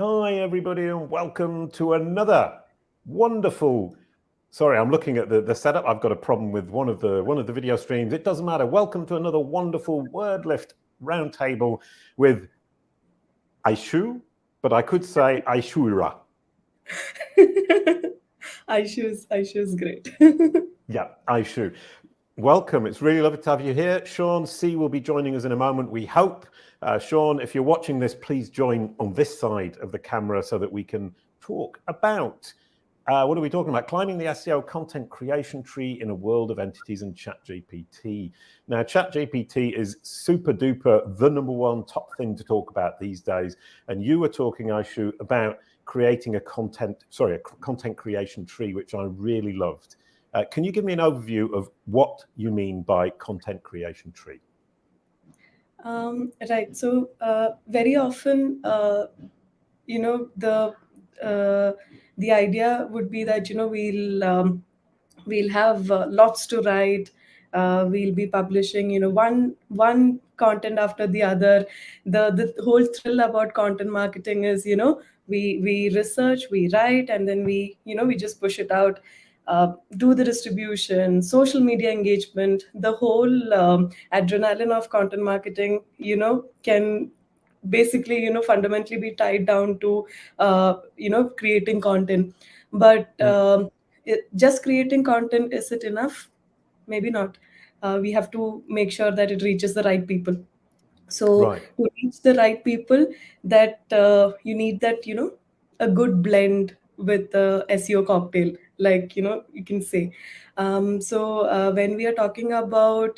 Hi, everybody, and welcome to another wonderful. Sorry, I'm looking at the setup. I've got a problem with one of the video streams. It doesn't matter. Welcome to another wonderful WordLift roundtable with Aishu, but I could say Aishura. Aishu is great. Yeah, Aishu. Welcome. It's really lovely to have you here. Sean C will be joining us in a moment, we hope. Sean, if you're watching this, please join on this side of the camera so that we can talk about what are we talking about? Climbing the SEO content creation tree in a world of entities and ChatGPT. Now, ChatGPT is super duper the number one top thing to talk about these days. And you were talking, Aishu, about creating a content creation tree, which I really loved. Can you give me an overview of what you mean by content creation tree? Right. So very often, the idea would be that we'll have lots to write. We'll be publishing one content after the other. The whole thrill about content marketing is we research, we write, and then we just push it out. Do the distribution, social media engagement, the whole adrenaline of content marketing can basically fundamentally be tied down to creating content. But just creating content, is it enough? Maybe not. We have to make sure that it reaches the right people. So Right. to reach the right people, that you need that a good blend with the SEO cocktail, like you can say. So when we are talking about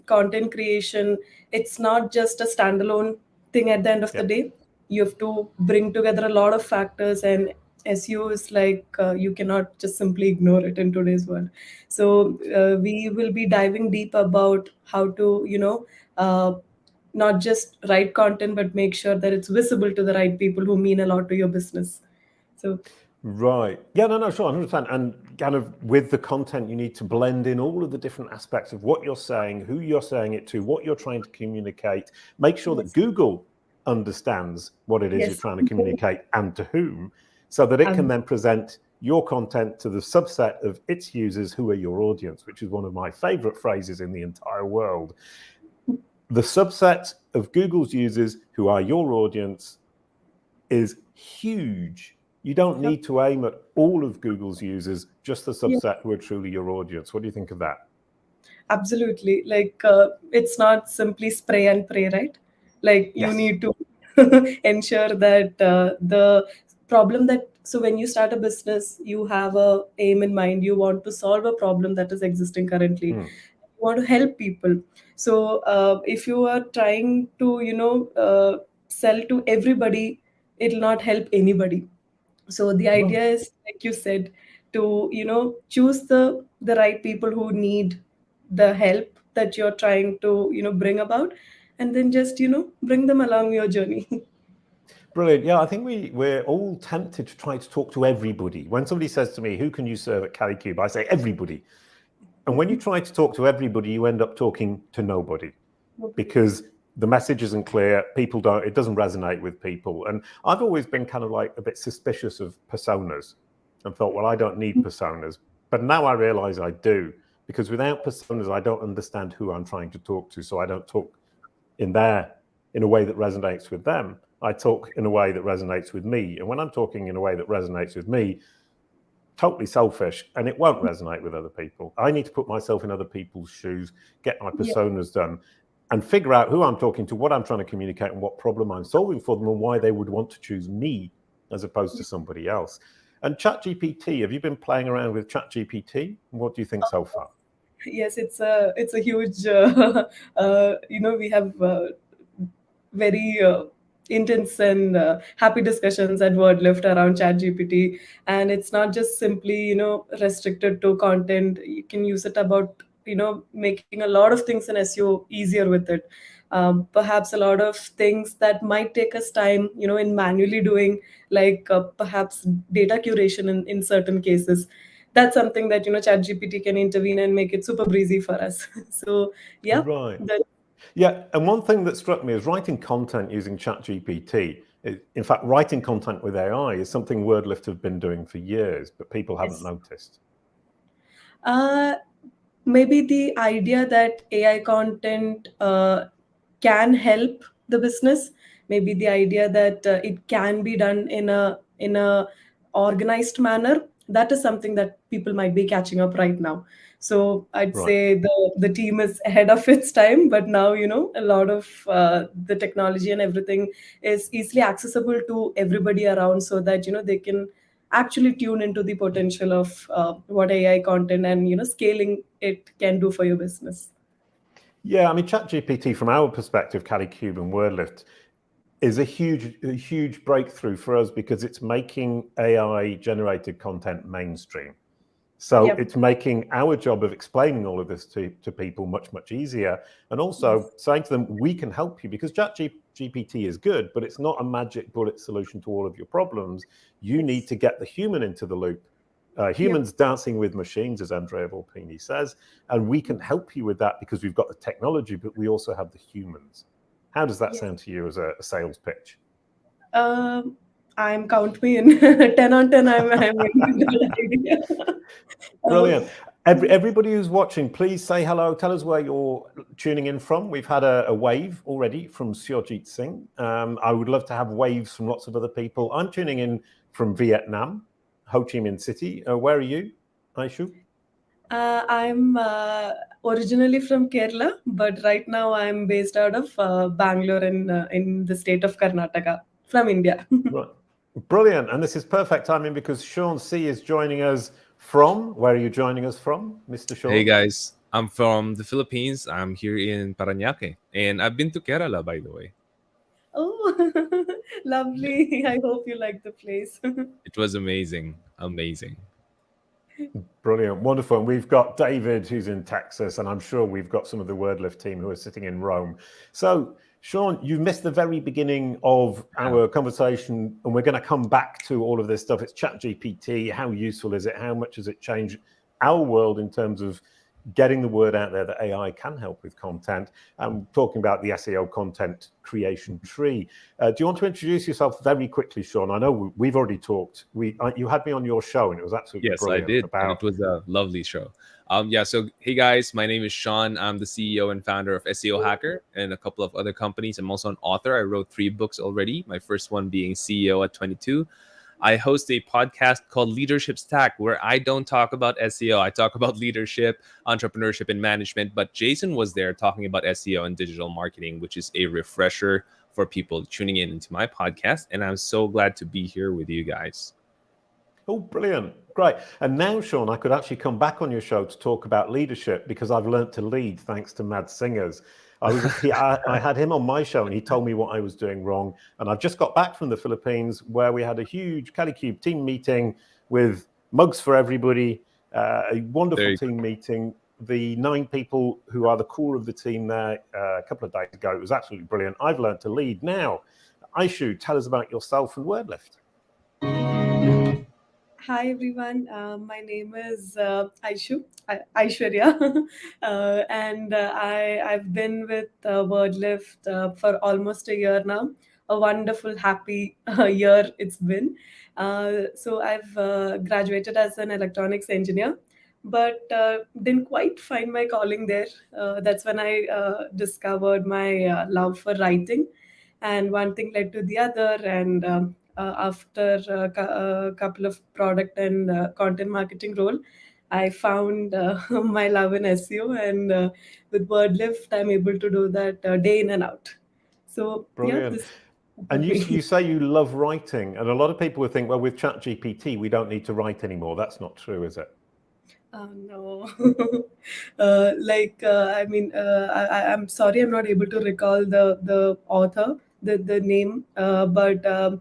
content creation, it's not just a standalone thing. At the end of the Yeah. day, you have to bring together a lot of factors, and SEO is like you cannot just simply ignore it in today's world. So we will be diving deep about how to not just write content, but make sure that it's visible to the right people who mean a lot to your business. So Right. Yeah, no, sure, I understand. And kind of with the content, you need to blend in all of the different aspects of what you're saying, who you're saying it to, what you're trying to communicate. Make sure that yes, Google understands what it is you're yes, trying to communicate and to whom, so that it can Ab- then present your content to the subset of its users who are your audience, which is one of my favorite phrases in the entire world. The subset of Google's users who are your audience is huge. You don't need to aim at all of Google's users, just the yeah, subset who are truly your audience. What do you think of that? absolutely. Like it's not simply spray and pray, right? Like you Yes. need to ensure that the problem that so when you start a business, you have a aim in mind. You want to solve a problem that is existing currently. Hmm. You want to help people. So if you are trying to sell to everybody, it'll not help anybody. So the Right. idea is, like you said, to choose the right people who need the help that you're trying to bring about, and then just bring them along your journey. Brilliant. Yeah, I think we're all tempted to try to talk to everybody. When somebody says to me, "Who can you serve at CaliCube?" I say everybody. And when you try to talk to everybody, you end up talking to nobody, because the message isn't clear. People don't. It doesn't resonate with people. And I've always been kind of like a bit suspicious of personas, and thought, well, I don't need personas. But now I realize I do, because without personas, I don't understand who I'm trying to talk to. So I don't talk in a way that resonates with them. I talk in a way that resonates with me. And when I'm talking in a way that resonates with me, totally selfish, and it won't resonate with other people. I need to put myself in other people's shoes, get my Yeah. personas done, and figure out who I'm talking to, what I'm trying to communicate, and what problem I'm solving for them, and why they would want to choose me as opposed to somebody else. And ChatGPT, have you been playing around with ChatGPT? What do you think so far? Yes, it's a huge we have very intense and happy discussions at WordLift around ChatGPT, and it's not just simply restricted to content. You can use it about making a lot of things in SEO easier with it. Perhaps a lot of things that might take us time in manually doing, like perhaps data curation in certain cases. That's something that ChatGPT can intervene and make it super breezy for us. So yeah, Right. that Yeah, and one thing that struck me is writing content using ChatGPT In fact, writing content with AI is something WordLift have been doing for years, but people haven't noticed. Maybe the idea that AI content can help the business, maybe the idea that it can be done in a organized manner, that is something that people might be catching up right now. So I'd say the team is ahead of its time, but now a lot of the technology and everything is easily accessible to everybody around, so that they can actually tune into the potential of what AI content and scaling it can do for your business. Yeah, I mean, ChatGPT, from our perspective, Kalicube and WordLift, is a huge breakthrough for us because it's making AI-generated content mainstream. So it's making our job of explaining all of this to people much easier, and also saying to them, we can help you, because ChatGPT is good, but it's not a magic bullet solution to all of your problems. You need to get the human into the loop. Humans dancing with machines, as Andrea Volpini says, and we can help you with that because we've got the technology, but we also have the humans. How does that sound to you as a sales pitch? I'm count me in. 10 on 10. I'm into that idea. Brilliant. Everybody who's watching, please say hello. Tell us where you're tuning in from. We've had a wave already from Syojit Singh. I would love to have waves from lots of other people. I'm tuning in from Vietnam, Ho Chi Minh City. Where are you, Aishu? I'm originally from Kerala, but right now I'm based out of Bangalore in the state of Karnataka, from India. Right. Brilliant. And this is perfect timing because Sean C is joining us from, where are you joining us from, Mr. Sean? Hey guys, I'm from the Philippines. I'm here in Parañaque, and I've been to Kerala, by the way. Oh, lovely. I hope you like the place. It was amazing. Brilliant. Wonderful. And we've got David, who's in Texas, and I'm sure we've got some of the WordLift team who are sitting in Rome. So, Sean, you missed the very beginning of our conversation, and we're going to come back to all of this stuff. It's ChatGPT. How useful is it? How much has it changed our world in terms of getting the word out there that AI can help with content? I'm talking about the SEO content creation tree. Do you want to introduce yourself very quickly, Sean? I know we've already talked. You had me on your show, and it was absolutely brilliant. Yes, I did. And it was a lovely show. So hey guys, my name is Sean. I'm the CEO and founder of SEO Hacker and a couple of other companies. I'm also an author. I wrote 3 books already. My first one being CEO at 22. I host a podcast called Leadership Stack, where I don't talk about SEO. I talk about leadership, entrepreneurship, and management. But Jason was there talking about SEO and digital marketing, which is a refresher for people tuning in into my podcast. And I'm so glad to be here with you guys. Oh, brilliant. Great. And now, Sean, I could actually come back on your show to talk about leadership because I've learned to lead thanks to Mad Singers. I had him on my show and he told me what I was doing wrong. And I've just got back from the Philippines where we had a huge Kalicube team meeting with mugs for everybody, a wonderful team meeting. The 9 people who are the core of the team there a couple of days ago. It was absolutely brilliant. I've learned to lead. Now, Aishu, tell us about yourself and WordLift. Hi everyone, my name is Aishwarya, and I've been with WordLift for almost a year now. A wonderful, happy year it's been. So I've graduated as an electronics engineer, but didn't quite find my calling there. That's when I discovered my love for writing, and one thing led to the other, and after a couple of product and content marketing role, I found my love in SEO, and with WordLift, I'm able to do that day in and out. So brilliant. And you say you love writing, and a lot of people would think, well, with ChatGPT, we don't need to write anymore. That's not true, is it? No. I'm sorry, I'm not able to recall the author, the name, but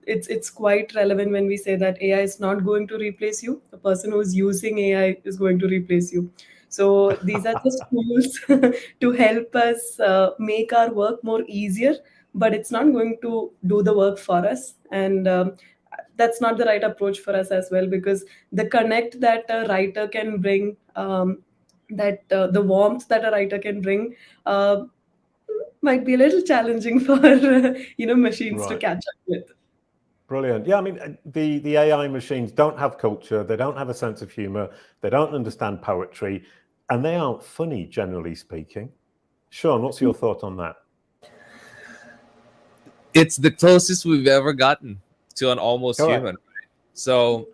it's quite relevant when we say that AI is not going to replace you. The person who's using AI is going to replace you. So these are just tools to help us make our work more easier, but it's not going to do the work for us. And that's not the right approach for us as well, because the connect that a writer can bring, the warmth that a writer can bring, might be a little challenging for machines to Right. catch up with. Brilliant. Yeah, I mean, the AI machines don't have culture, they don't have a sense of humor, they don't understand poetry, and they aren't funny, generally speaking. Sean, what's your thought on that? It's the closest we've ever gotten to an almost Correct. human. So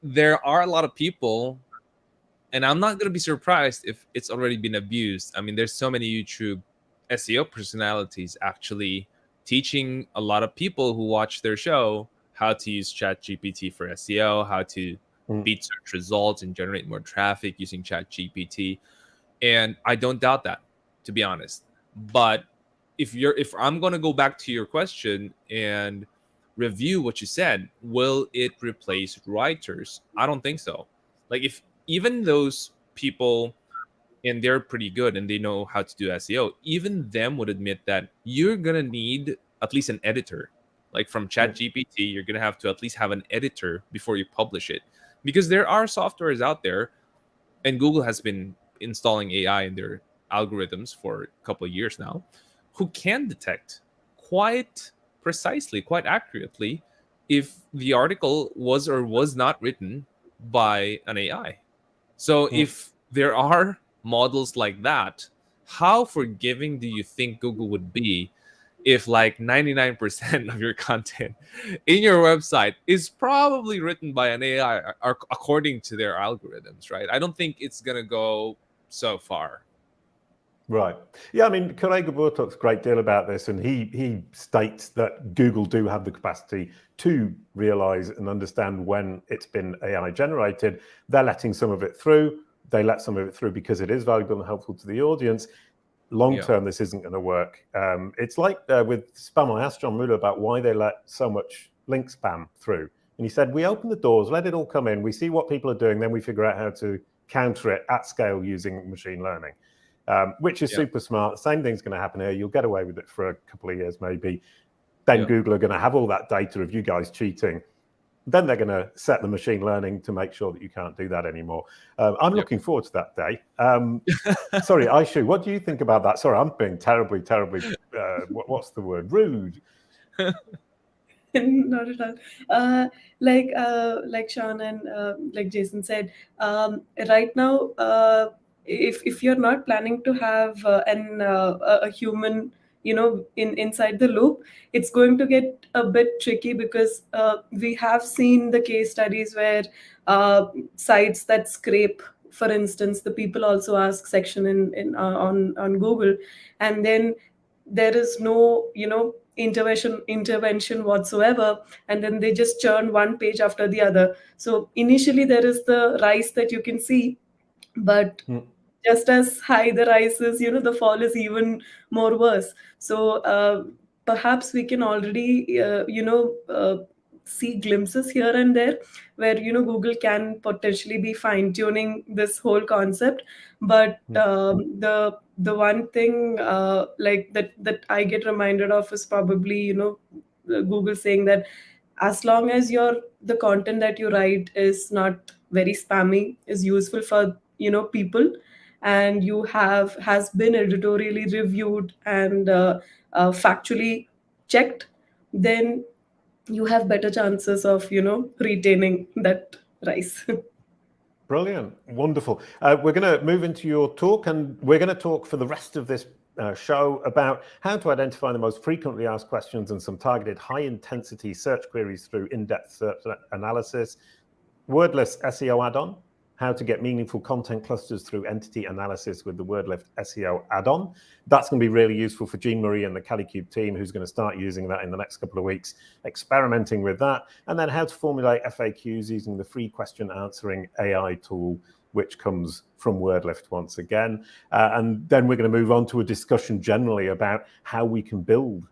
there are a lot of people, and I'm not going to be surprised if it's already been abused. I mean, there's so many YouTube SEO personalities actually teaching a lot of people who watch their show how to use ChatGPT for SEO, how to beat search results and generate more traffic using ChatGPT. And I don't doubt that, to be honest. But if I'm going to go back to your question and review what you said, will it replace writers? I don't think so. Like, if even those people, and they're pretty good and they know how to do SEO, even them would admit that you're gonna need at least an editor. Like from ChatGPT, you're gonna have to at least have an editor before you publish it, because there are softwares out there, and Google has been installing AI in their algorithms for a couple of years now, who can detect quite precisely, quite accurately, if the article was or was not written by an AI. So if there are models like that, how forgiving do you think Google would be if like 99% of your content in your website is probably written by an AI according to their algorithms, right? I don't think it's going to go so far. Right. Yeah, I mean, Craig Gabor talks a great deal about this, and he states that Google do have the capacity to realize and understand when it's been AI generated. They're letting some of it through. They let some of it through because it is valuable and helpful to the audience. Long term, this isn't going to work. It's like with spam. I asked John Mueller about why they let so much link spam through. And he said, we open the doors, let it all come in. We see what people are doing. Then we figure out how to counter it at scale using machine learning. Which is super smart. Same thing's going to happen here. You'll get away with it for a couple of years, maybe. Then Google are going to have all that data of you guys cheating. Then they're going to set the machine learning to make sure that you can't do that anymore. I'm looking forward to that day. Sorry, Aishu, what do you think about that? Sorry, I'm being terribly, what's the word? Rude. Not at all. Like Sean and like Jason said, right now, if you're not planning to have a human, inside the loop, it's going to get a bit tricky, because we have seen the case studies where sites that scrape, for instance, the people also ask section on Google, and then there is no intervention whatsoever, and then they just churn one page after the other. So initially there is the rise that you can see, but just as high the rise is, the fall is even more worse. So perhaps we can already see glimpses here and there where Google can potentially be fine-tuning this whole concept. But the one thing like that I get reminded of is probably Google saying that as long as the content that you write is not very spammy, is useful for people, and you has been editorially reviewed and factually checked, then you have better chances of retaining that rise. Brilliant. Wonderful. We're going to move into your talk, and we're going to talk for the rest of this show about how to identify the most frequently asked questions and some targeted high-intensity search queries through in-depth search analysis, Wordlift SEO add-on, how to get meaningful content clusters through entity analysis with the Wordlift SEO add-on. That's going to be really useful for Jean Marie and the Kalicube team, who's going to start using that in the next couple of weeks, experimenting with that. And then how to formulate FAQs using the free question answering AI tool, which comes from Wordlift once again. And then we're going to move on to a discussion generally about how we can build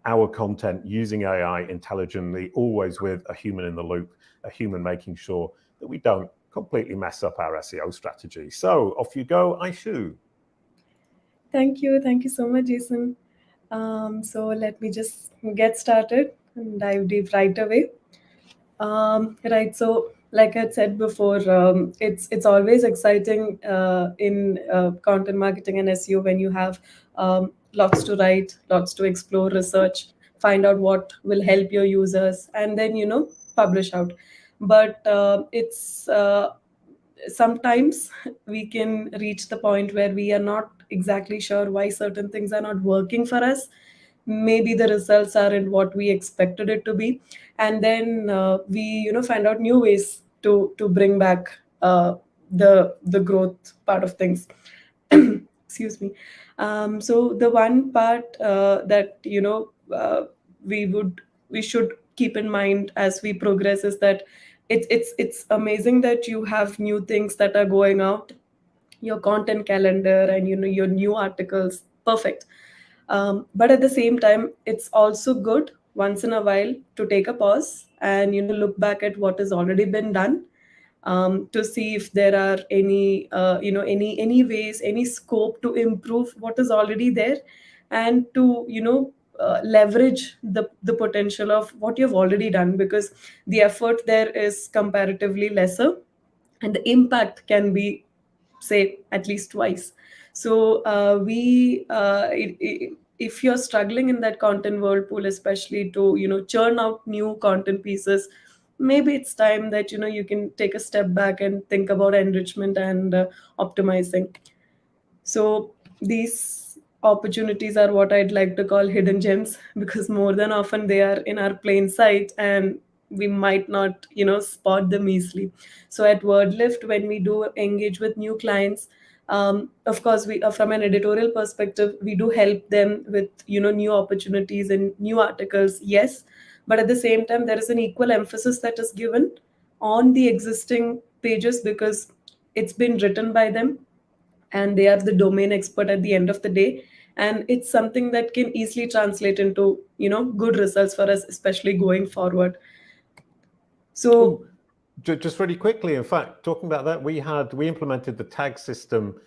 our content using AI intelligently, always with a human in the loop, a human making sure that we don't completely mess up our SEO strategy. So off you go, Aishu. Thank you so much, Jason. So let me just get started and dive deep right away. Right, so like I said before, it's always exciting in content marketing and SEO when you have lots to write, lots to explore, research, find out what will help your users, and then publish out. But it's sometimes we can reach the point where we are not exactly sure why certain things are not working for us. Maybe the results aren't what we expected it to be, and then we find out new ways to bring back the growth part of things. Excuse me. So the one part that we should keep in mind as we progress is that it's amazing that you have new things that are going out, your content calendar, and your new articles, perfect. But at the same time, it's also good once in a while to take a pause and look back at what has already been done, to see if there are any ways, any scope to improve what is already there, and to leverage the potential of what you've already done, because the effort there is comparatively lesser, and the impact can be, say, at least twice. So we if you're struggling in that content whirlpool, especially to churn out new content pieces, maybe it's time that you can take a step back and think about enrichment and optimizing. So these opportunities are what I'd like to call hidden gems, because more than often they are in our plain sight and we might not, spot them easily. So at WordLift, when we do engage with new clients, of course, we from an editorial perspective, we do help them with new opportunities and new articles. Yes, but at the same time, there is an equal emphasis that is given on the existing pages, because it's been written by them and they are the domain expert at the end of the day, and it's something that can easily translate into good results for us, especially going forward. So Just really quickly, in fact, talking about that, we implemented the tag system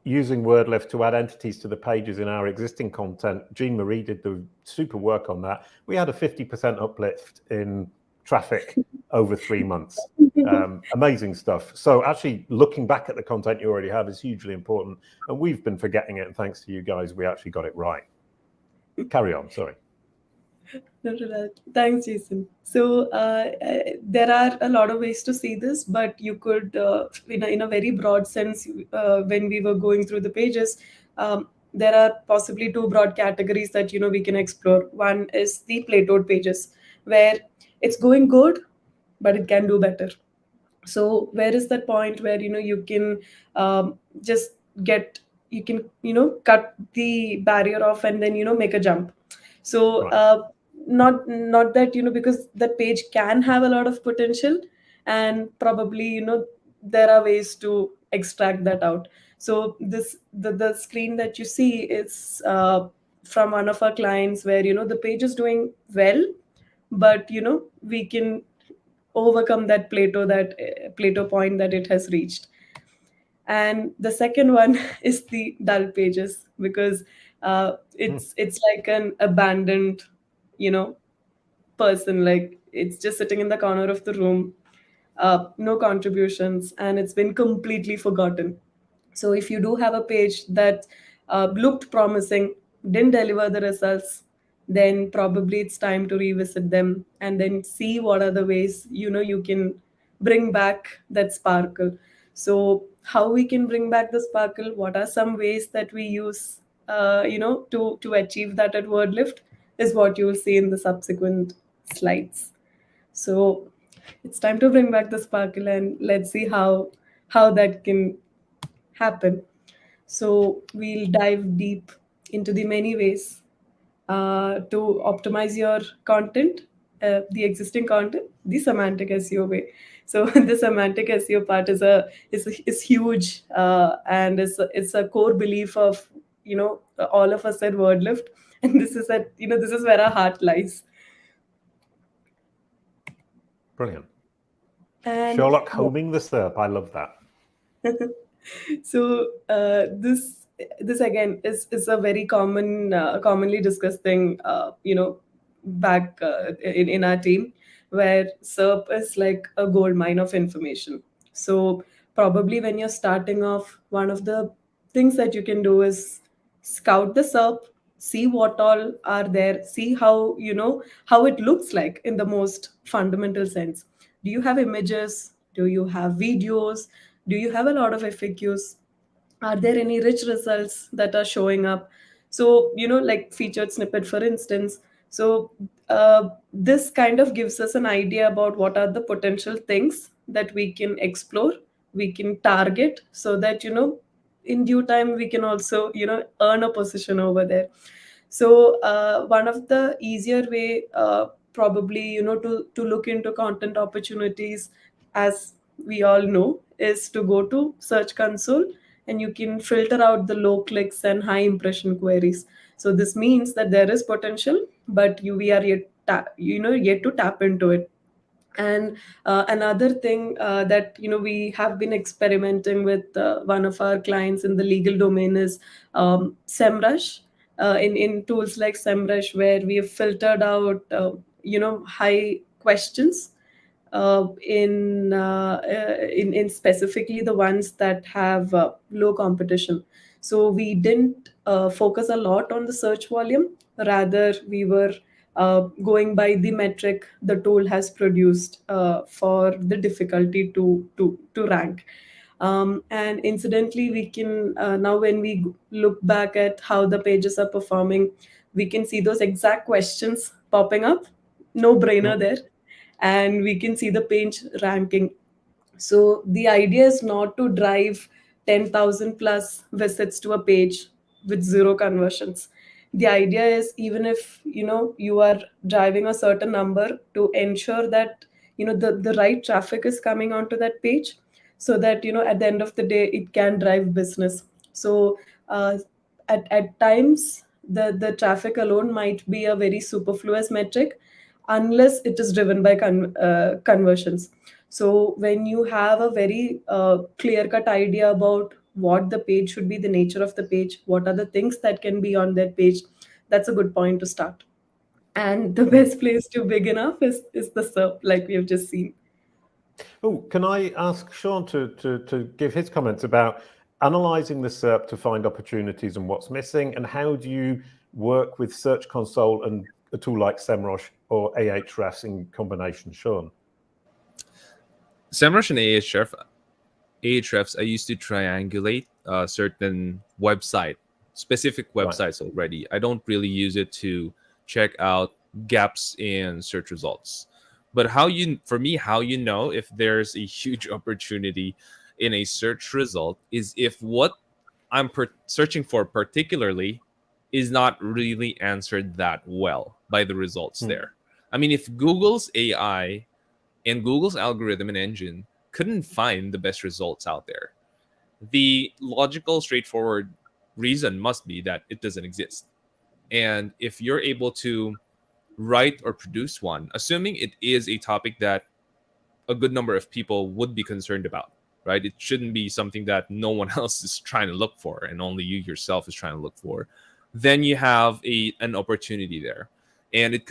using WordLift to add entities to the pages in our existing content. Jean Marie did the super work on that. We had a 50% uplift in traffic over 3 months. Amazing stuff. So actually looking back at the content you already have is hugely important, and we've been forgetting it, and thanks to you guys, we actually got it right. Carry on, sorry. Thanks, Jason. So there are a lot of ways to see this, but you could, in a very broad sense, when we were going through the pages, there are possibly two broad categories that we can explore. One is the plateaued pages, where it's going good, but it can do better. So where is that point where you can just get you can cut the barrier off and then make a jump. So Right. Not that because that page can have a lot of potential, and probably there are ways to extract that out. So the screen that you see is from one of our clients, where the page is doing well, but we can overcome that plateau point that it has reached. And the second one is the dull pages, because it's like an abandoned person, like it's just sitting in the corner of the room, no contributions, and it's been completely forgotten. So if you do have a page that looked promising, didn't deliver the results, then probably it's time to revisit them and then see what are the ways you can bring back that sparkle. So how we can bring back the sparkle? What are some ways that we use, to achieve that at WordLift? Is what you will see in the subsequent slides. So it's time to bring back the sparkle, and let's see how that can happen. So we'll dive deep into the many ways to optimize your content, the existing content, the semantic SEO way. So the semantic SEO part is huge, and it's a core belief of all of us at WordLift, and this is where our heart lies. Brilliant. And Sherlock Holming the SERP. I love that. So this again is a very commonly discussed thing, back in our team, where SERP is like a gold mine of information. So probably when you're starting off, one of the things that you can do is scout the SERP, see what all are there, see how, how it looks like in the most fundamental sense. Do you have images? Do you have videos? Do you have a lot of FAQs? Are there any rich results that are showing up? So, like featured snippet, for instance. So, this kind of gives us an idea about what are the potential things that we can explore, we can target, so that, in due time, we can also, earn a position over there. So, one of the easier way, probably, to look into content opportunities, as we all know, is to go to Search Console, and you can filter out the low clicks and high impression queries. So this means that there is potential, but we are yet to tap into it. And another thing that, we have been experimenting with one of our clients in the legal domain is SEMrush. In tools like SEMrush, where we have filtered out high questions, in specifically the ones that have low competition. So we didn't focus a lot on the search volume. Rather, we were going by the metric the tool has produced for the difficulty to rank. And incidentally, we can now, when we look back at how the pages are performing, we can see those exact questions popping up. No brainer there. And we can see the page ranking. So the idea is not to drive 10,000 plus visits to a page with zero conversions. The idea is, even if you are driving a certain number, to ensure that the right traffic is coming onto that page, so that at the end of the day it can drive business. So uh, at times, the traffic alone might be a very superfluous metric, unless it is driven by conversions. So when you have a very clear cut idea about what the page should be, the nature of the page, what are the things that can be on that page, that's a good point to start. And the best place to begin off is the SERP, like we have just seen. Oh, can I ask Sean to give his comments about analyzing the SERP to find opportunities and what's missing, and how do you work with Search Console and a tool like SEMrush or Ahrefs in combination, Sean? SEMrush and Ahrefs, I used to triangulate certain specific websites already. I don't really use it to check out gaps in search results. But how you know if there's a huge opportunity in a search result is if what I'm searching for particularly is not really answered that well by the results there. I mean, if Google's AI and Google's algorithm and engine couldn't find the best results out there, the logical, straightforward reason must be that it doesn't exist. And if you're able to write or produce one, assuming it is a topic that a good number of people would be concerned about, right? It shouldn't be something that no one else is trying to look for and only you yourself is trying to look for. Then you have an opportunity there. And it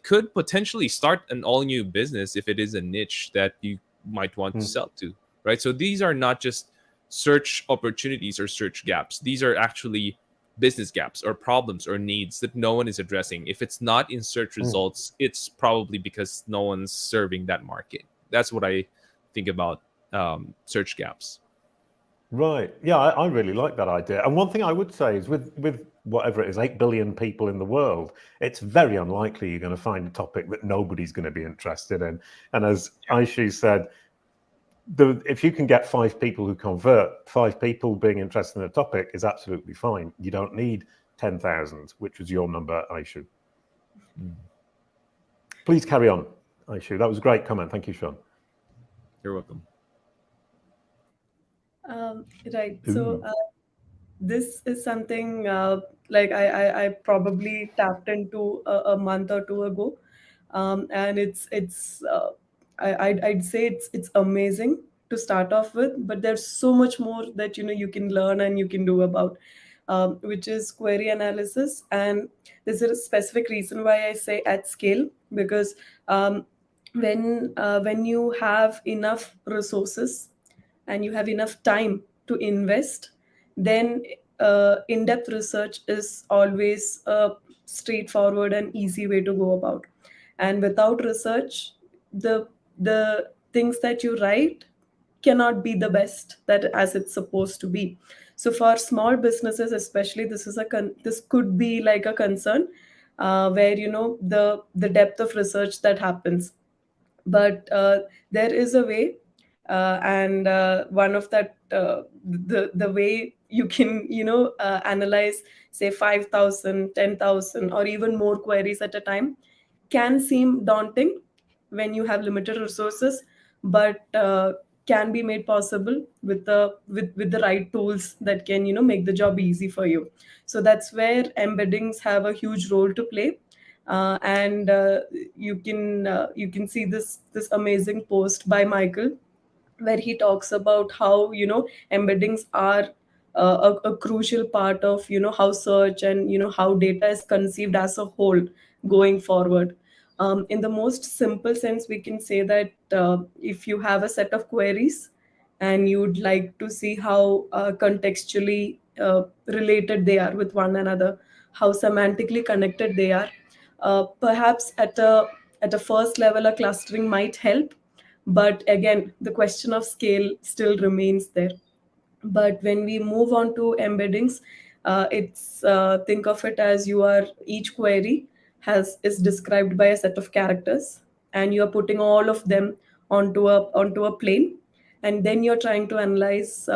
could potentially start an all new business if it is a niche that you might want to sell to, right? So these are not just search opportunities or search gaps. These are actually business gaps or problems or needs that no one is addressing. If it's not in search results, it's probably because no one's serving that market. That's what I think about search gaps. Right. Yeah, I really like that idea. And one thing I would say is with whatever it is, 8 billion people in the world, it's very unlikely you're going to find a topic that nobody's going to be interested in. And as Aishu said, if you can get 5 people who convert, 5 people being interested in a topic is absolutely fine. You don't need 10,000, which was your number, Aishu. Please carry on, Aishu. That was a great comment. Thank you, Sean. You're welcome. Right. So this is something like I probably tapped into a month or two ago, and I'd say it's amazing to start off with, but there's so much more that you can learn and you can do about, which is query analysis. And there's a specific reason why I say at scale, because when you have enough resources and you have enough time to invest, then in-depth research is always a straightforward and easy way to go about. And without research, the things that you write cannot be the best that as it's supposed to be. So for small businesses especially, this could be like a concern, where the depth of research that happens. But there is a way, and one of that the way you can analyze say 5,000, 10,000, or even more queries at a time can seem daunting when you have limited resources, but can be made possible with the right tools that can make the job easy for you. So that's where embeddings have a huge role to play. And you can see this amazing post by Michael, where he talks about how embeddings are a crucial part of how search and how data is conceived as a whole going forward. In the most simple sense, we can say that if you have a set of queries and you'd like to see how contextually related they are with one another, how semantically connected they are, perhaps at a first level a clustering might help. But again, the question of scale still remains there. But when we move on to embeddings, it's think of it as each query is described by a set of characters, and you are putting all of them onto a plane, and then you're trying to analyze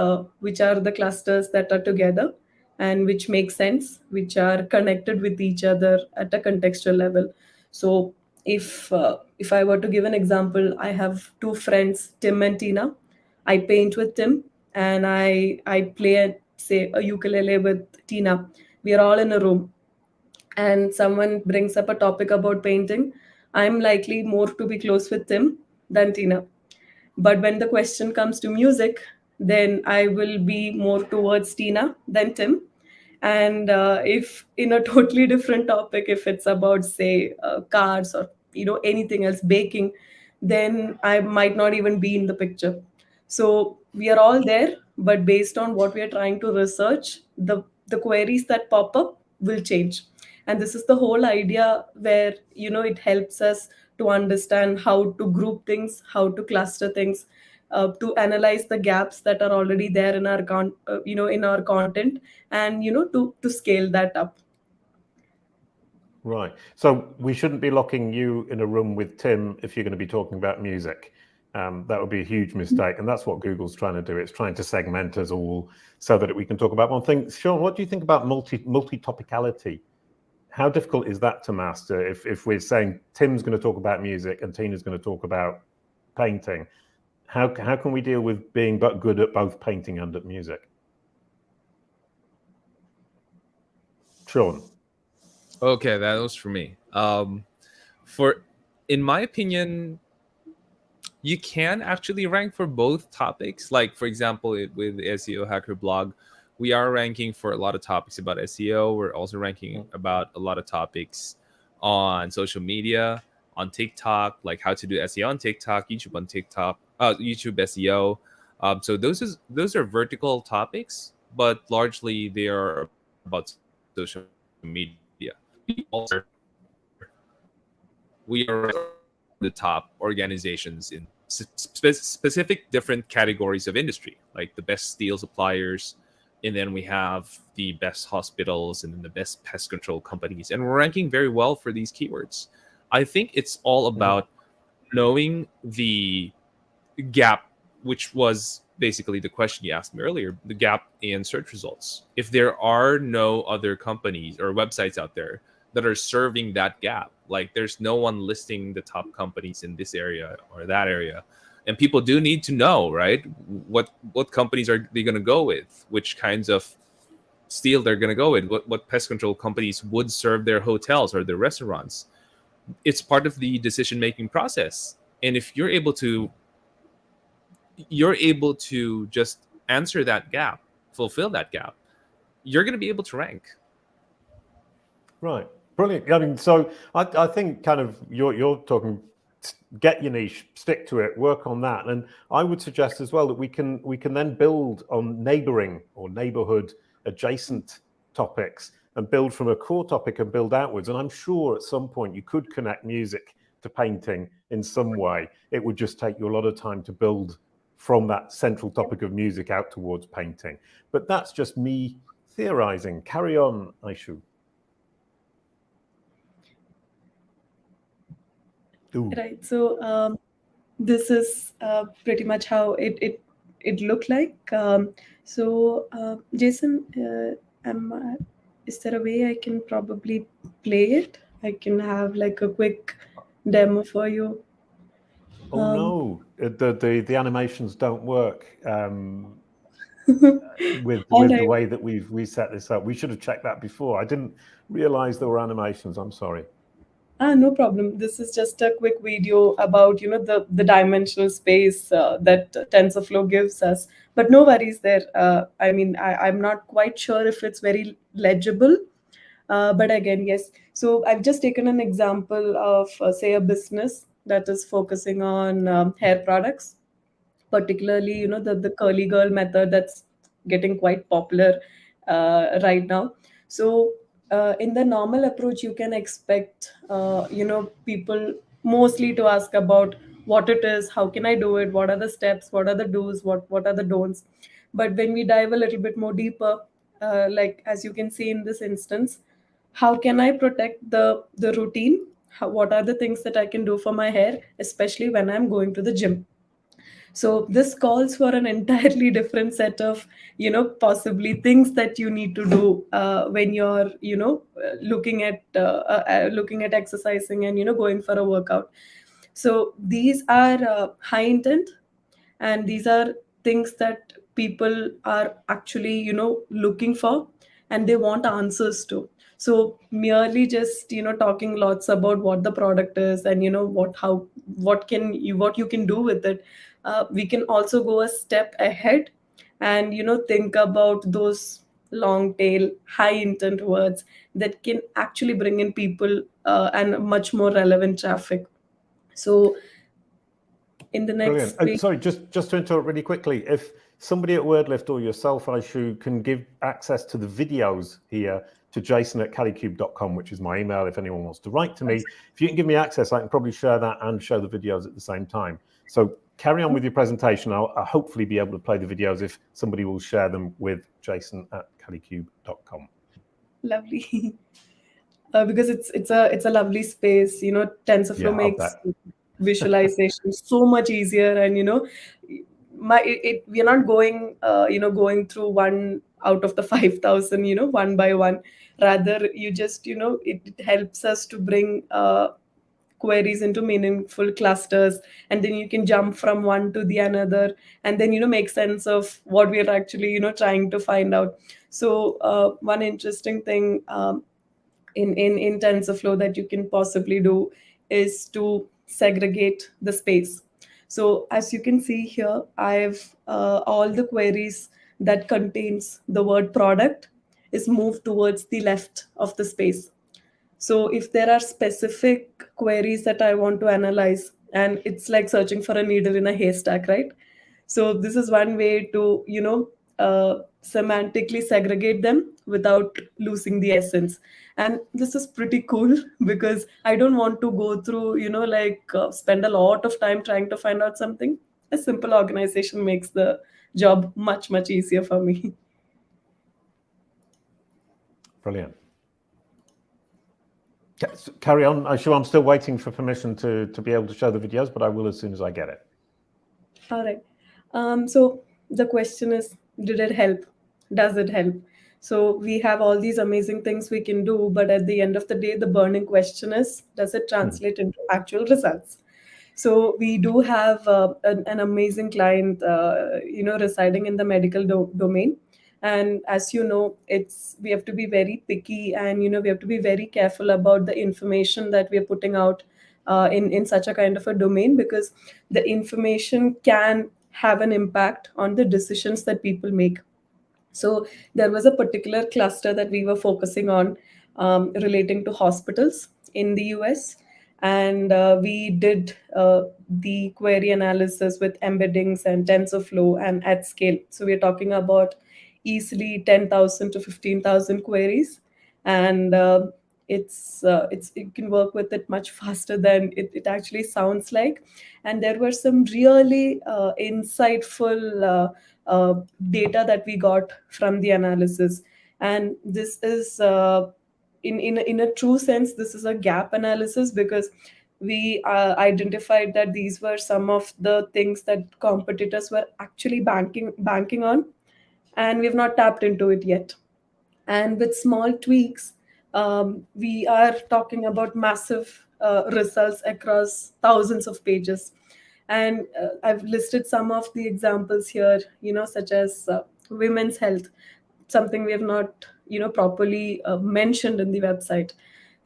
which are the clusters that are together and which make sense, which are connected with each other at a contextual level. So if I were to give an example, I have two friends, Tim and Tina. I paint with Tim, and I play, say, a ukulele with Tina. We are all in a room, and someone brings up a topic about painting. I'm likely more to be close with Tim than Tina. But when the question comes to music, then I will be more towards Tina than Tim. And if in a totally different topic, if it's about say cars or anything else, baking, then I might not even be in the picture. So we are all there, but based on what we are trying to research, the queries that pop up will change. And this is the whole idea, where it helps us to understand how to group things, how to cluster things, to analyze the gaps that are already there in our in our content, and to scale that up. Right. So we shouldn't be locking you in a room with Tim if you're going to be talking about music. That would be a huge mistake. And that's what Google's trying to do. It's trying to segment us all so that we can talk about one thing. Sean, what do you think about multi-topicality? How difficult is that to master if we're saying Tim's going to talk about music and Tina's going to talk about painting? How can we deal with being good at both painting and at music? Sean. Okay, that was for me. In my opinion, you can actually rank for both topics. Like, for example, with the SEO Hacker blog, we are ranking for a lot of topics about SEO. We're also ranking about a lot of topics on social media, on TikTok, like how to do SEO on TikTok, YouTube on TikTok, YouTube SEO. So those are vertical topics, but largely they are about social media. We are the top organizations in specific different categories of industry, like the best steel suppliers, and then we have the best hospitals, and then the best pest control companies, and we're ranking very well for these keywords. I think it's all about knowing the gap, which was basically the question you asked me earlier, the gap in search results. If there are no other companies or websites out there that are serving that gap, like there's no one listing the top companies in this area or that area, and people do need to know, right, what companies are they going to go with, which kinds of steel they're going to go with, what pest control companies would serve their hotels or their restaurants. It's part of the decision making process. And if you're able to just answer that gap, fulfill that gap, you're going to be able to rank. Right. Brilliant. I mean, so I think kind of you're talking, get your niche, stick to it, work on that. And I would suggest as well that we can then build on neighboring or neighborhood adjacent topics and build from a core topic and build outwards. And I'm sure at some point you could connect music to painting in some way. It would just take you a lot of time to build from that central topic of music out towards painting. But that's just me theorizing. Carry on, Aishu. Ooh. Right. So this is pretty much how it looked like. Jason, is there a way I can probably play it? I can have like a quick demo for you. Oh no, the animations don't work with the way that we set this up. We should have checked that before. I didn't realize there were animations. I'm sorry. No problem. This is just a quick video about the dimensional space that TensorFlow gives us. But no worries there. I mean, I'm not quite sure if it's very legible. But again, yes. So I've just taken an example of, say, a business that is focusing on hair products, particularly, the curly girl method that's getting quite popular right now. So in the normal approach, you can expect, people mostly to ask about what it is, how can I do it, what are the steps, what are the do's, what are the don'ts. But when we dive a little bit more deeper, like as you can see in this instance, how can I protect the routine? What are the things that I can do for my hair, especially when I'm going to the gym? So this calls for an entirely different set of possibly things that you need to do when you're looking at exercising and going for a workout. So these are high intent, and these are things that people are actually looking for, and they want answers to. So merely just talking lots about what the product is and what you can do with it, we can also go a step ahead and think about those long tail high intent words that can actually bring in people and much more relevant traffic. So in the next Brilliant. Sorry, just to interrupt really quickly, if somebody at WordLift or yourself, Aishu, can give access to the videos here to jason@kalicube.com, which is my email if anyone wants to write to me. If you can give me access, I can probably share that and show the videos at the same time. So carry on with your presentation. I'll hopefully be able to play the videos if somebody will share them with jason@kalicube.com. Lovely. Because it's a lovely space. TensorFlow makes visualization so much easier, and we're not going going through one out of the 5,000 one by one. Rather, you just it helps us to bring queries into meaningful clusters, and then you can jump from one to the another, and then make sense of what we're actually trying to find out. So one interesting thing in TensorFlow that you can possibly do is to segregate the space. So as you can see here, I've all the queries that contains the word product is moved towards the left of the space. So if there are specific queries that I want to analyze, and it's like searching for a needle in a haystack, right? So this is one way to semantically segregate them without losing the essence. And this is pretty cool because I don't want to go through spend a lot of time trying to find out something. A simple organization makes the job much easier for me. Brilliant. Carry on. I'm still waiting for permission to be able to show the videos, but I will as soon as I get it. All right. So the question is, did it help? Does it help? So we have all these amazing things we can do, but at the end of the day, the burning question is, does it translate into actual results? So we do have an amazing client, residing in the medical domain. And as you know, we have to be very picky, and we have to be very careful about the information that we are putting out in such a kind of a domain, because the information can have an impact on the decisions that people make. So there was a particular cluster that we were focusing on relating to hospitals in the US. And we did the query analysis with embeddings and TensorFlow and at scale. So we're talking about easily 10,000 to 15,000 queries, and it can work with it much faster than it actually sounds like. And there were some really insightful data that we got from the analysis. And this is in a true sense, this is a gap analysis, because we identified that these were some of the things that competitors were actually banking on, and we've not tapped into it yet. And with small tweaks, we are talking about massive results across thousands of pages. And I've listed some of the examples here, such as women's health, something we have not properly mentioned in the website.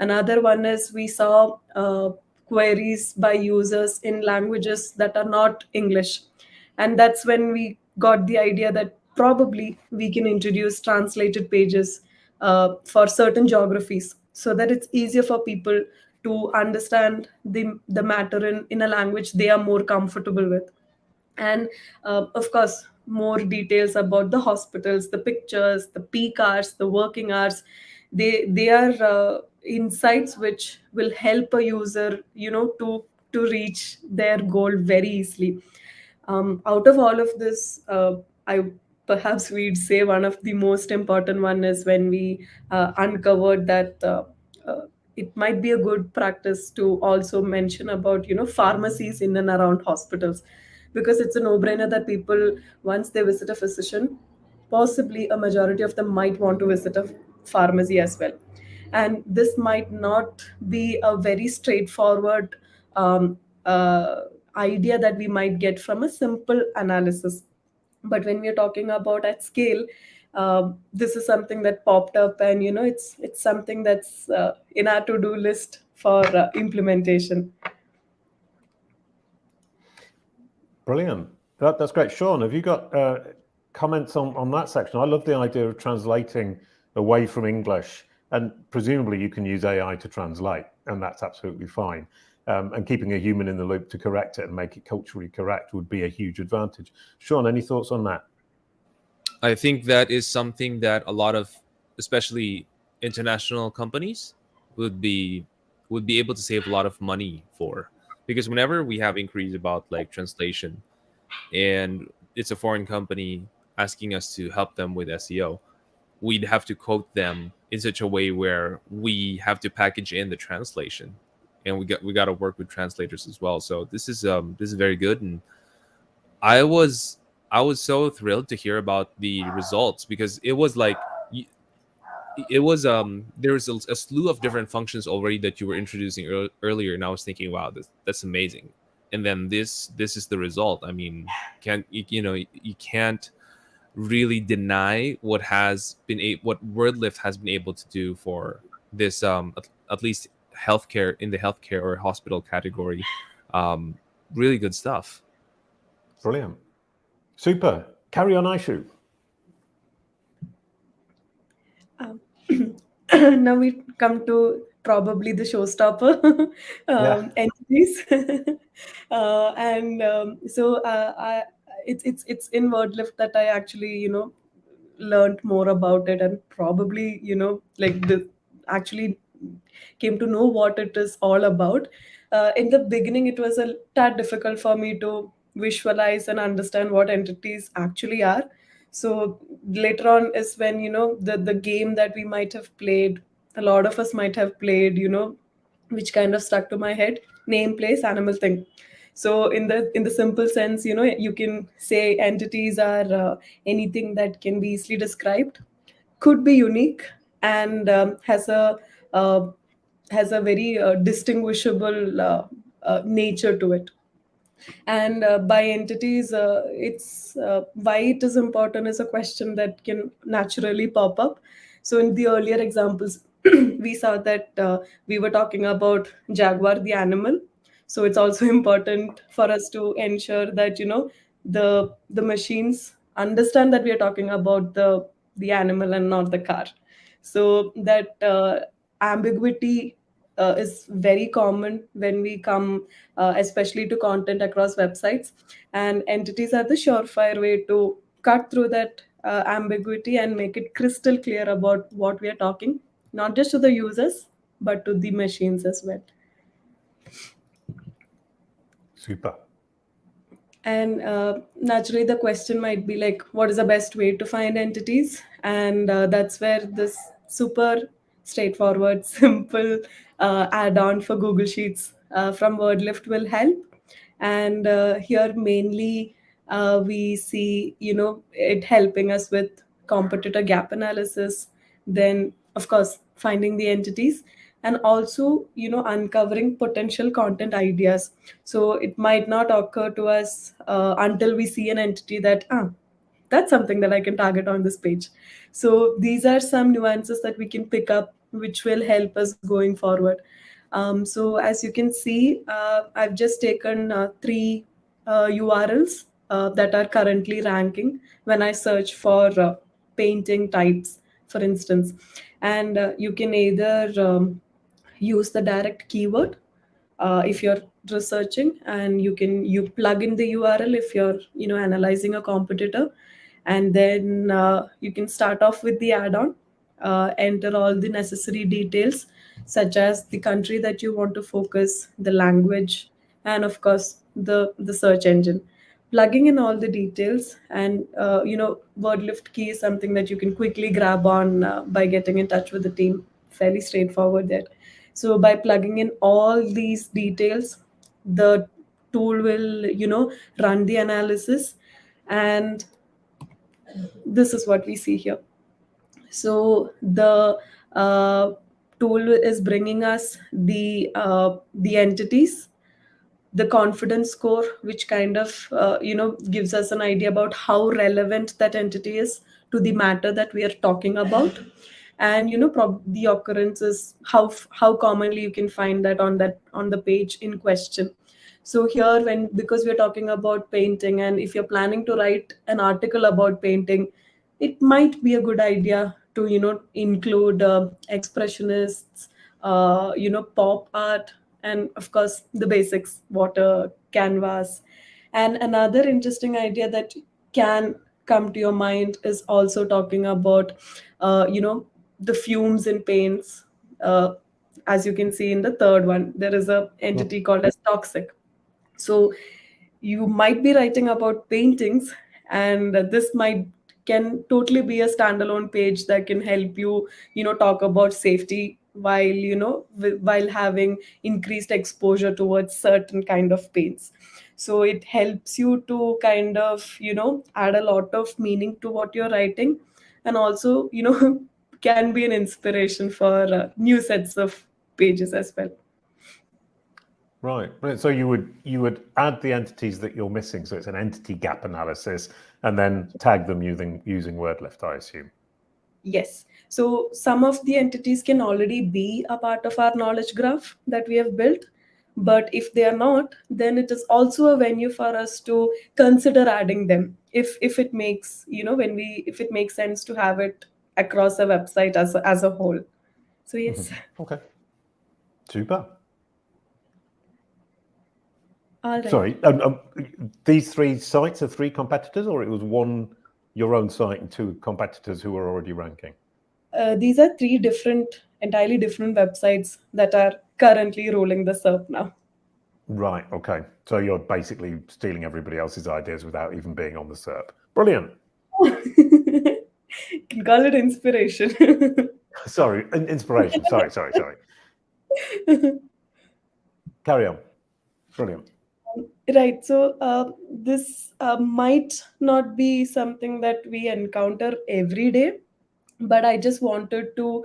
Another one is we saw queries by users in languages that are not English, and that's when we got the idea that probably we can introduce translated pages for certain geographies, so that it's easier for people to understand the matter in a language they are more comfortable with. And of course, more details about the hospitals, the pictures, the peak hours, the working hours. They are insights which will help a user to reach their goal very easily. Out of all of this, I perhaps we'd say one of the most important one is when we uncovered that it might be a good practice to also mention about pharmacies in and around hospitals, because it's a no-brainer that people, once they visit a physician, possibly a majority of them might want to visit a pharmacy as well. And this might not be a very straightforward um, idea that we might get from a simple analysis. But when we're talking about at scale, this is something that popped up, and it's something that's in our to-do list for implementation. Brilliant. That's great. Sean, have you got comments on that section? I love the idea of translating away from English, and presumably you can use AI to translate, and that's absolutely fine. And keeping a human in the loop to correct it and make it culturally correct would be a huge advantage. Sean, any thoughts on that? I think that is something that a lot of, especially international companies, would be able to save a lot of money for, because whenever we have inquiries about like translation, and it's a foreign company asking us to help them with SEO, we'd have to quote them in such a way where we have to package in the translation, and we got to work with translators as well. So this is very good, and I was so thrilled to hear about the results, because it was like there was a slew of different functions already that you were introducing earlier, and I was thinking, wow, that's amazing. And then this is the result. I mean, you can't really deny what WordLift has been able to do for this at least healthcare, in the healthcare or hospital category. Really good stuff. Brilliant. Super. Carry on, Aishu. Now we come to probably the showstopper, entities. And it's in WordLift that I actually learned more about it, and probably like the actually came to know what it is all about. In the beginning, it was a tad difficult for me to visualize and understand what entities actually are. So later on is when the game that we might have played, a lot of us might have played, which kind of stuck to my head: name, place, animal, thing. So in the simple sense, you can say entities are anything that can be easily described, could be unique, and uh, has a very distinguishable nature to it. And by entities, it's why it is important is a question that can naturally pop up. So in the earlier examples, we saw that we were talking about jaguar, the animal. So it's also important for us to ensure that the machines understand that we are talking about the animal and not the car. So that ambiguity is very common when we come especially to content across websites, and entities are the surefire way to cut through that ambiguity and make it crystal clear about what we are talking, not just to the users, but to the machines as well. Super. And naturally, the question might be like, what is the best way to find entities? And that's where this super straightforward, simple add-on for Google Sheets from WordLift will help. And here mainly we see, it helping us with competitor gap analysis, then of course finding the entities, and also uncovering potential content ideas. So it might not occur to us until we see an entity that that's something that I can target on this page. So these are some nuances that we can pick up, which will help us going forward. So as you can see, I've just taken three URLs that are currently ranking when I search for painting types, for instance. And you can either use the direct keyword if you're researching, and you plug in the URL if you're analyzing a competitor, and then you can start off with the add-on, enter all the necessary details such as the country that you want to focus, the language, and of course the search engine. Plugging in all the details, and WordLift key is something that you can quickly grab on by getting in touch with the team. Fairly straightforward there. So by plugging in all these details, the tool will run the analysis, and this is what we see here. So the tool is bringing us the entities, the confidence score, which kind of gives us an idea about how relevant that entity is to the matter that we are talking about, and the occurrences, how commonly you can find that on the page in question. So here, because we're talking about painting, and if you're planning to write an article about painting, it might be a good idea to include expressionists, pop art, and of course the basics, water, canvas. And another interesting idea that can come to your mind is also talking about the fumes in paints. As you can see in the third one, there is a entity called as toxic. So you might be writing about paintings, and this might can totally be a standalone page that can help you talk about safety while while having increased exposure towards certain kind of paints. So it helps you to kind of add a lot of meaning to what you're writing, and also can be an inspiration for new sets of pages as well. Right. So you would add the entities that you're missing. So it's an entity gap analysis, and then tag them using WordLift, I assume. Yes. So some of the entities can already be a part of our knowledge graph that we have built. But if they are not, then it is also a venue for us to consider adding them if it makes if it makes sense to have it across a website as a whole. So yes. Okay. Super. All right. Sorry, these three sites are three competitors, or it was one your own site and two competitors who are already ranking? These are three entirely different websites that are currently rolling the SERP now. Right. Okay. So you're basically stealing everybody else's ideas without even being on the SERP. Brilliant. You can call it inspiration. Sorry, inspiration. Sorry. Carry on. Brilliant. Right. So this might not be something that we encounter every day, but I just wanted to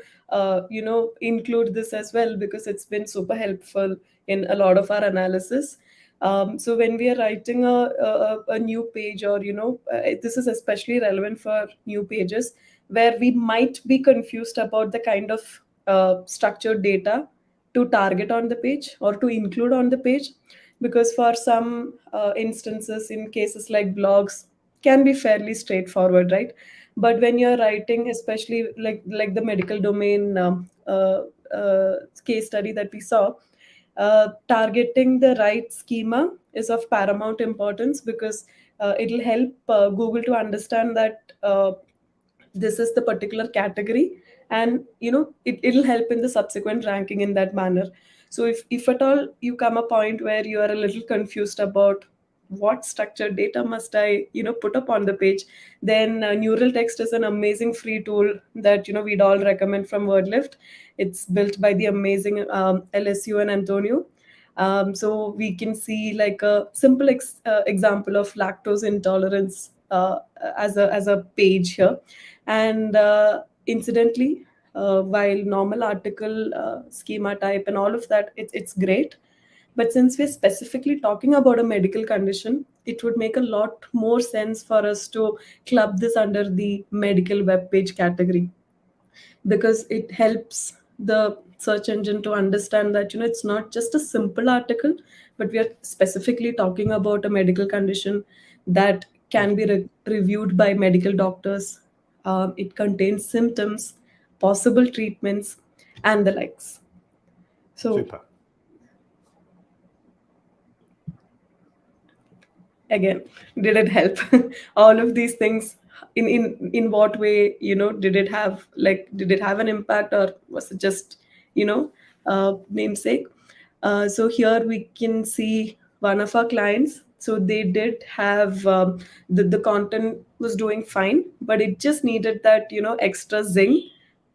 include this as well because it's been super helpful in a lot of our analysis. So when we are writing a new page, or this is especially relevant for new pages where we might be confused about the kind of structured data to target on the page or to include on the page, because for some instances, in cases like blogs, can be fairly straightforward, right? But when you're writing, especially like the medical domain case study that we saw, targeting the right schema is of paramount importance, because it'll help Google to understand that this is the particular category, and it'll help in the subsequent ranking in that manner. So if at all you come a point where you are a little confused about what structured data must I put up on the page, then Neural Text is an amazing free tool that we'd all recommend from WordLift. It's built by the amazing LSU and Antonio. So we can see like a simple example of lactose intolerance as a page here. And incidentally, while normal article schema type and all of that, it's great. But since we're specifically talking about a medical condition, it would make a lot more sense for us to club this under the medical web page category, because it helps the search engine to understand that it's not just a simple article, but we are specifically talking about a medical condition that can be reviewed by medical doctors. It contains symptoms, possible treatments, and the likes. So Super. again, did it help? All of these things, in what way did it have an impact, or was it just namesake? So here we can see one of our clients. So they did have the content was doing fine, but it just needed that extra zing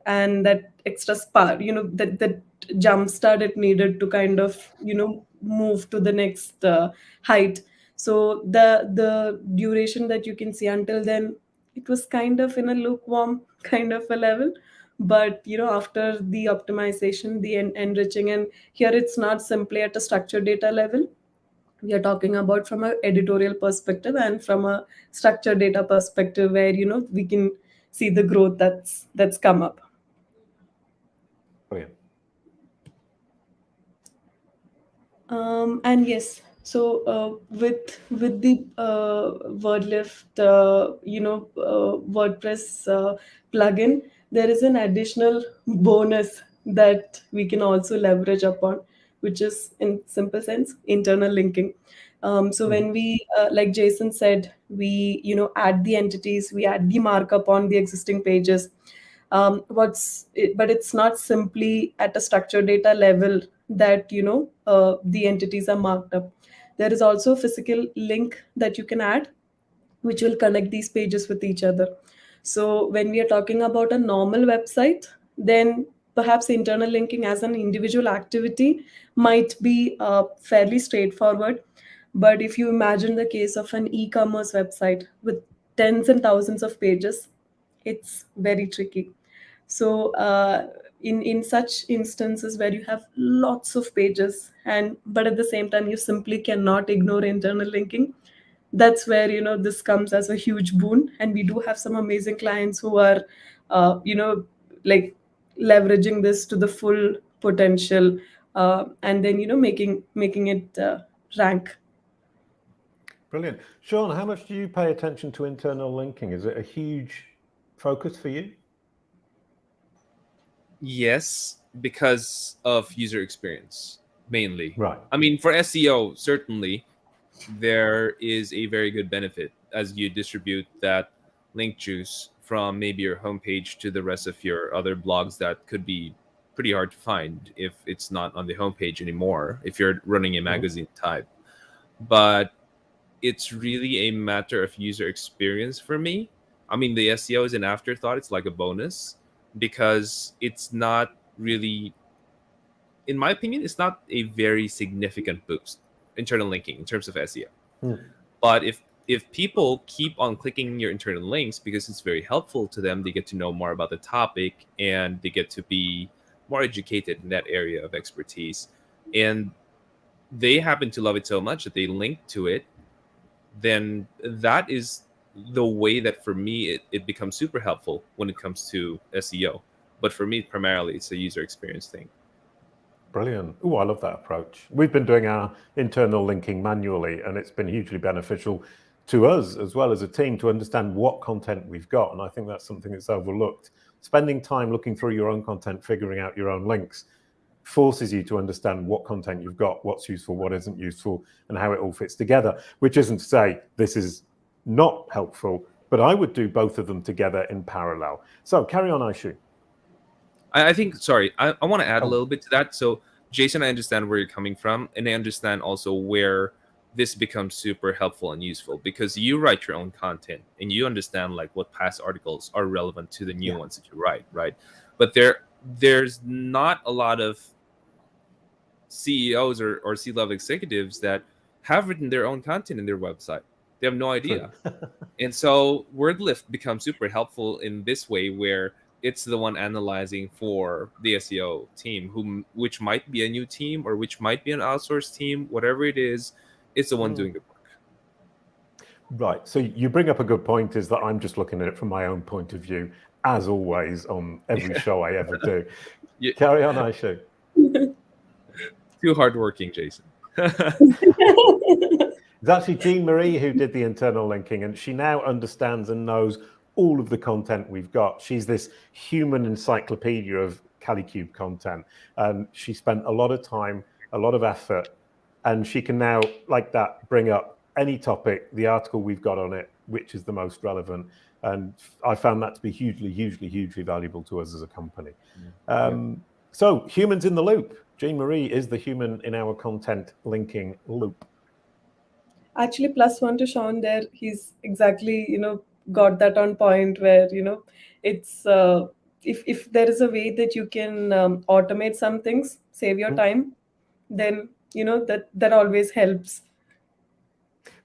and that extra spark, that jump start it needed to kind of move to the next height. So the duration that you can see until then, it was kind of in a lukewarm kind of a level. But after the optimization, the enriching, and here it's not simply at a structured data level. We are talking about from an editorial perspective and from a structured data perspective, where we can see the growth that's come up. Brilliant. And yes, so with the WordLift WordPress plugin, there is an additional bonus that we can also leverage upon, which is, in simple sense, internal linking. So when we, like Jason said, we add the entities, we add the markup on the existing pages. But it's not simply at a structured data level that the entities are marked up. There is also a physical link that you can add, which will connect these pages with each other. So when we are talking about a normal website, then perhaps internal linking as an individual activity might be fairly straightforward. But if you imagine the case of an e-commerce website with tens and thousands of pages, it's very tricky. So in such instances where you have lots of pages, but at the same time you simply cannot ignore internal linking, that's where this comes as a huge boon. And we do have some amazing clients who are like leveraging this to the full potential, and then making it rank. Brilliant. Sean, how much do you pay attention to internal linking? Is it a huge focus for you? Yes, because of user experience mainly. Right. I mean, for SEO, certainly there is a very good benefit as you distribute that link juice from maybe your homepage to the rest of your other blogs that could be pretty hard to find if it's not on the homepage anymore, if you're running a magazine type. But it's really a matter of user experience for me. I mean, the SEO is an afterthought. It's like a bonus because it's not really, in my opinion, it's not a very significant boost, internal linking, in terms of SEO. But if people keep on clicking your internal links because it's very helpful to them, they get to know more about the topic and they get to be more educated in that area of expertise. And they happen to love it so much that they link to it, then that is the way that for me it becomes super helpful when it comes to SEO. But for me, primarily, it's a user experience thing. Brilliant. Oh, I love that approach. We've been doing our internal linking manually, and it's been hugely beneficial to us as well as a team to understand what content we've got. And I think that's something that's overlooked. Spending time looking through your own content, figuring out your own links, forces you to understand what content you've got, what's useful, what isn't useful, and how it all fits together, which isn't to say this is not helpful, but I would do both of them together in parallel. So carry on, Aishu. I think, sorry, I want to add a Oh. little bit to that. So, Jason, I understand where you're coming from, and I understand also where this becomes super helpful and useful, because you write your own content and you understand like what past articles are relevant to the new ones that you write, right? But there's not a lot of CEOs or C-level executives that have written their own content in their website. They have no idea. And so WordLift becomes super helpful in this way, where it's the one analyzing for the SEO team, which might be a new team or which might be an outsourced team, whatever it is, it's the one doing the work. Right. So you bring up a good point, is that I'm just looking at it from my own point of view, as always, on every show I ever do. Yeah. Carry on, Aishu. Too hardworking, Jason. It's actually Jean Marie who did the internal linking, and she now understands and knows all of the content we've got. She's this human encyclopedia of Kalicube content, and she spent a lot of time, a lot of effort, and she can now, like that, bring up any topic, the article we've got on it, which is the most relevant. And I found that to be hugely valuable to us as a company. So humans in the loop. Jean Marie is the human in our content linking loop. Actually, +1 to Sean there. He's exactly, got that on point, where, it's if there is a way that you can automate some things, save your time, then that always helps.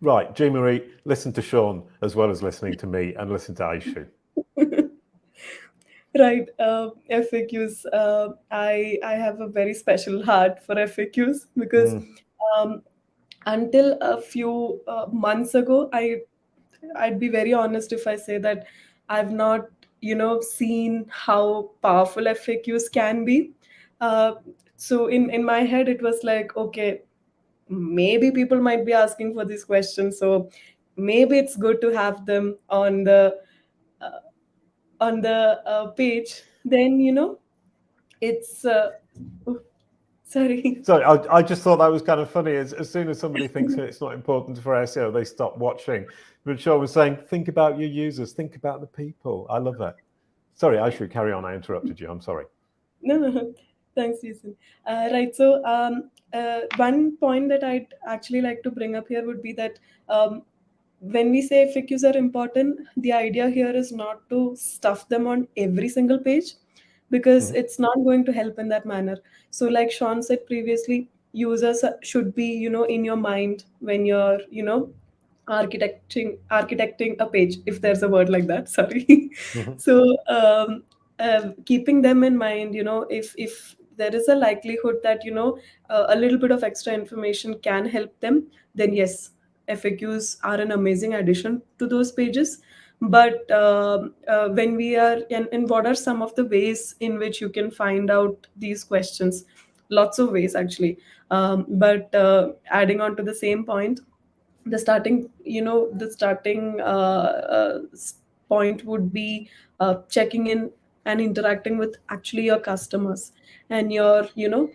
Right, Jean Marie, listen to Sean as well as listening to me, and listen to Aishu. Right. FAQs. I have a very special heart for FAQs, because until a few months ago, I'd be very honest if I say that I've not seen how powerful FAQs can be. So in my head, it was like, okay, maybe people might be asking for these questions, so maybe it's good to have them on the page. Then it's sorry. So I just thought that was kind of funny. As soon as somebody thinks that it's not important for SEO, they stop watching. But Sean was saying, think about your users, think about the people. I love that. Sorry, I should carry on. I interrupted you. I'm sorry. No. Thanks, Jason. Right. So one point that I'd actually like to bring up here would be that when we say FAQs are important, the idea here is not to stuff them on every single page, because it's not going to help in that manner. So like Sean said previously, users should be, in your mind when you're, architecting a page, if there's a word like that, sorry. So keeping them in mind, if there is a likelihood that, a little bit of extra information can help them, then yes, FAQs are an amazing addition to those pages. But when we are, and what are some of the ways in which you can find out these questions? Lots of ways, actually. But adding on to the same point, the starting point would be checking in and interacting with actually your customers, and your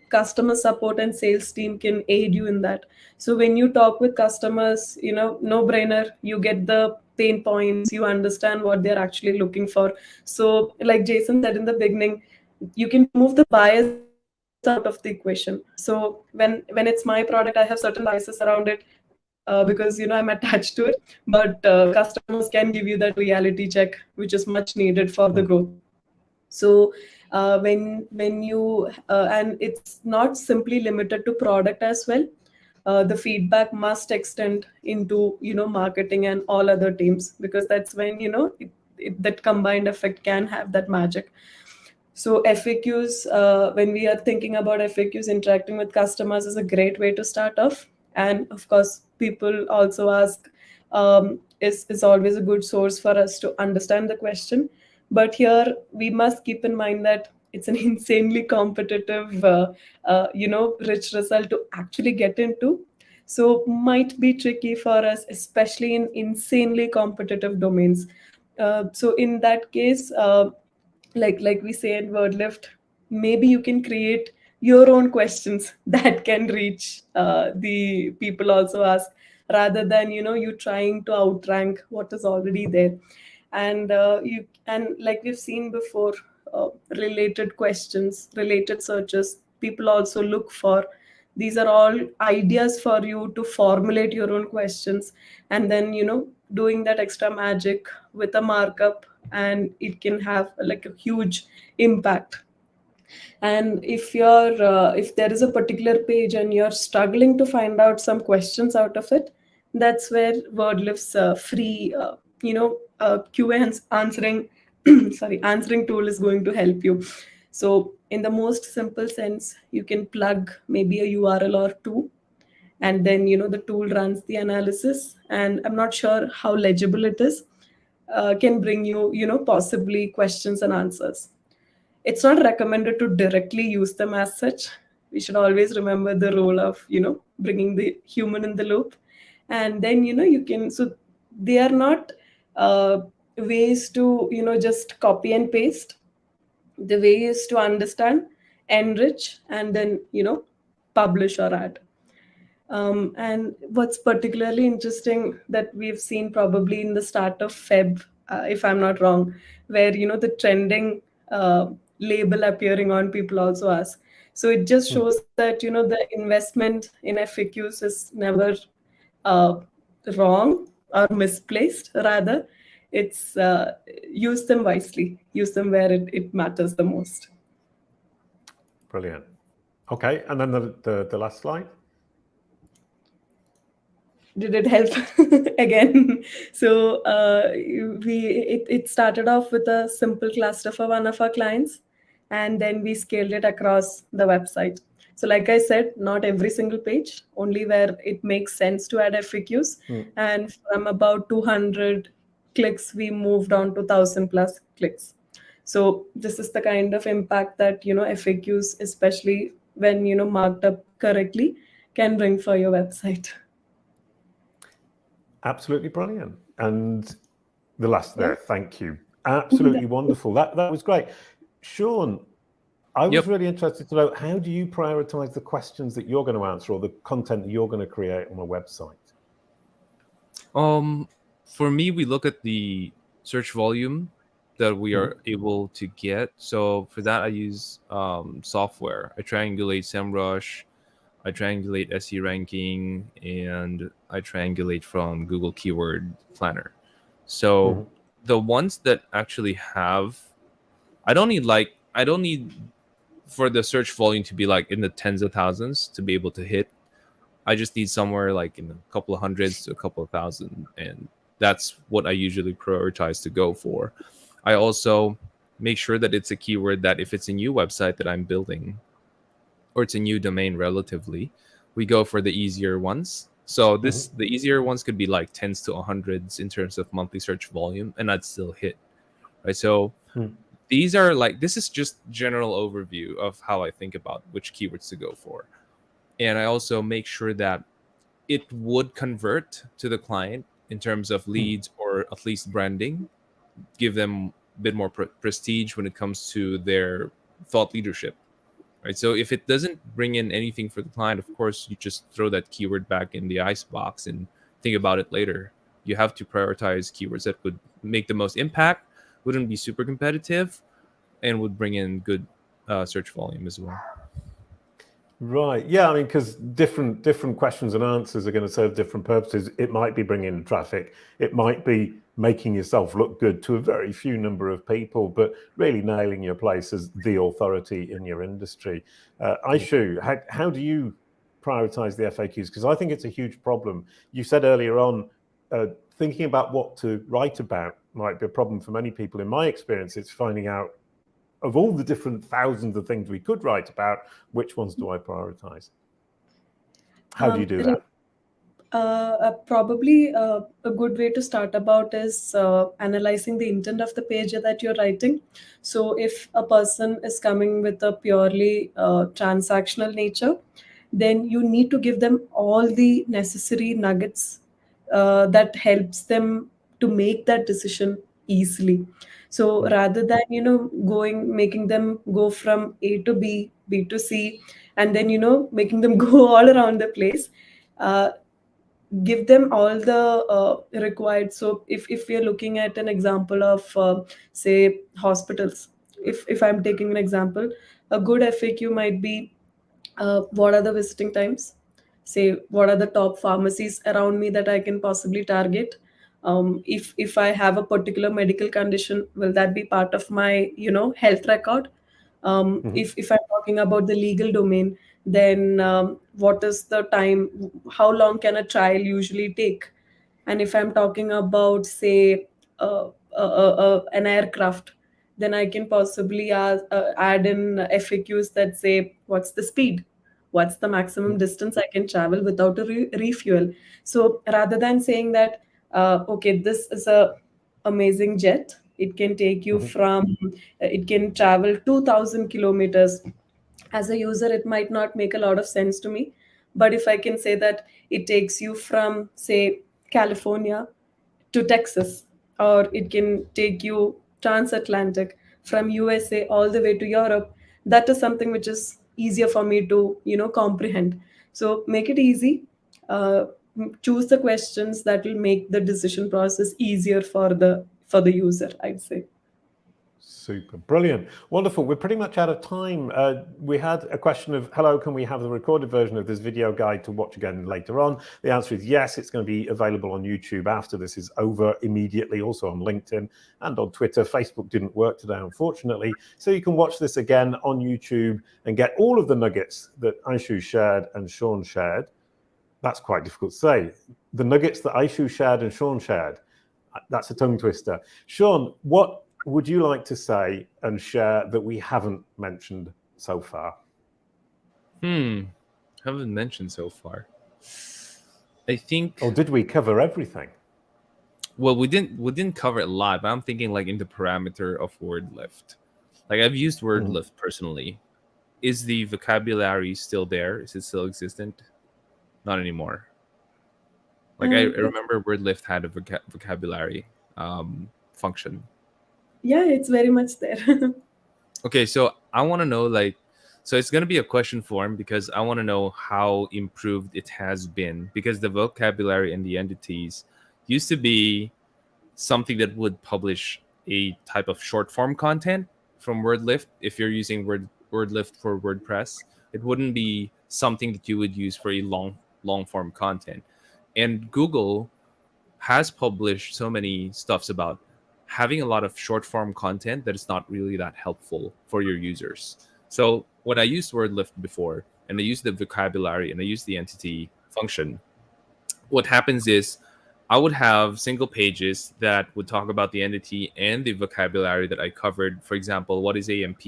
customer support and sales team can aid you in that. So when you talk with customers, no brainer, you get the pain points, you understand what they're actually looking for. So like Jason said in the beginning, you can move the bias out of the equation. So when it's my product, I have certain biases around it, because I'm attached to it, but customers can give you that reality check, which is much needed for the growth. So when you and it's not simply limited to product as well. The feedback must extend into marketing and all other teams, because that's when that combined effect can have that magic. So FAQs, when we are thinking about FAQs, interacting with customers is a great way to start off. And of course, people also ask, is always a good source for us to understand the question. But here we must keep in mind that it's an insanely competitive, rich result to actually get into. So might be tricky for us, especially in insanely competitive domains. So in that case, like we say in WordLift, maybe you can create your own questions that can reach the people also ask. rather than you trying to outrank what is already there. And like we've seen before, related questions, related searches, people also look for. These are all ideas for you to formulate your own questions, and then doing that extra magic with a markup, and it can have like a huge impact. And if there is a particular page and you're struggling to find out some questions out of it, that's where WordLift's free qa answering answering tool is going to help you. So in the most simple sense, you can plug maybe a URL or two, and then the tool runs the analysis, and I'm not sure how legible it is, can bring you possibly questions and answers. It's not recommended to directly use them as such. We should always remember the role of bringing the human in the loop. And then you can, so they are not ways to just copy and paste. The way is to understand, enrich, and then publish or add. And what's particularly interesting that we've seen probably in the start of Feb, if I'm not wrong, where the trending label appearing on, people also ask. So it just shows that the investment in FAQs is never wrong or misplaced. Rather, it's use them wisely, use them where it matters the most. Brilliant. Okay, and then the last slide. Did it help? Again, so it started off with a simple cluster for one of our clients, and then we scaled it across the website. So like I said, not every single page, only where it makes sense to add FAQs. And from about 200 clicks, we moved on to 1,000 plus clicks. So this is the kind of impact that FAQs, especially when marked up correctly, can bring for your website. Absolutely brilliant. And the last there, thank you. Absolutely wonderful. That was great. Sean, I was really interested to know, how do you prioritize the questions that you're going to answer or the content that you're going to create on a website? For me, we look at the search volume that we are able to get. So for that, I use software. I triangulate SEMrush, I triangulate SE ranking, and I triangulate from Google Keyword Planner. So the ones that actually have, I don't need for the search volume to be like in the tens of thousands to be able to hit. I just need somewhere like in a couple of hundreds to a couple of thousand, and that's what I usually prioritize to go for. I also make sure that it's a keyword that if it's a new website that I'm building, or it's a new domain relatively, we go for the easier ones. So the easier ones could be like tens to hundreds in terms of monthly search volume, and I'd still hit, right? So these are like, this is just general overview of how I think about which keywords to go for. And I also make sure that it would convert to the client in terms of leads or at least branding, give them a bit more prestige when it comes to their thought leadership. Right. So if it doesn't bring in anything for the client, of course, you just throw that keyword back in the icebox and think about it later. You have to prioritize keywords that would make the most impact, wouldn't be super competitive, and would bring in good search volume as well. Right. Yeah. I mean, because different questions and answers are going to serve different purposes. It might be bringing in traffic. It might be making yourself look good to a very few number of people, but really nailing your place as the authority in your industry. Aishu, how do you prioritize the FAQs? Because I think it's a huge problem. You said earlier on, thinking about what to write about might be a problem for many people. In my experience, it's finding out, of all the different thousands of things we could write about, which ones do I prioritize? How do you do that? Probably a good way to start about is analyzing the intent of the page that you're writing. So if a person is coming with a purely transactional nature, then you need to give them all the necessary nuggets that helps them to make that decision easily. So rather than making them go from A to B, B to C, and then making them go all around the place, give them all the required. So if we are looking at an example of say hospitals, if I'm taking an example, a good FAQ might be what are the visiting times, say what are the top pharmacies around me that I can possibly target. If I have a particular medical condition, will that be part of my health record? If I'm talking about the legal domain, then what is the time, how long can a trial usually take? And if I'm talking about say an aircraft, then I can possibly add in FAQs that say what's the speed, what's the maximum distance I can travel without a refuel. So rather than saying that okay, this is a amazing jet, it can take you from it can travel 2000 kilometers, as a user it might not make a lot of sense to me. But if I can say that it takes you from say California to Texas, or it can take you transatlantic from USA all the way to Europe, that is something which is easier for me to comprehend. So make it easy. uh, Choose the questions that will make the decision process easier for the user, I'd say. Super. Brilliant. Wonderful. We're pretty much out of time. We had a question of, hello, can we have the recorded version of this video guide to watch again later on? The answer is yes. It's going to be available on YouTube after this is over immediately, also on LinkedIn and on Twitter. Facebook didn't work today, unfortunately. So you can watch this again on YouTube and get all of the nuggets that Aishu shared and Sean shared. That's quite difficult to say. The nuggets that Aishu shared and Sean shared. That's a tongue twister. Sean, what would you like to say and share that we haven't mentioned so far? Haven't mentioned so far. I think. Or did we cover everything? Well, we didn't cover a lot, but I'm thinking like in the parameter of word lift. Like I've used word lift personally. Is the vocabulary still there? Is it still existent? Not anymore. Like I remember word lift had a vocabulary function. Yeah, it's very much there. Okay, so I want to know so it's going to be a question form because I want to know how improved it has been, because the vocabulary and the entities used to be something that would publish a type of short form content from WordLift. If you're using WordLift for WordPress, it wouldn't be something that you would use for a long form content. And Google has published so many stuffs about having a lot of short form content that is not really that helpful for your users. So when I used WordLift before and I used the vocabulary and I used the entity function, what happens is I would have single pages that would talk about the entity and the vocabulary that I covered. For example, what is AMP?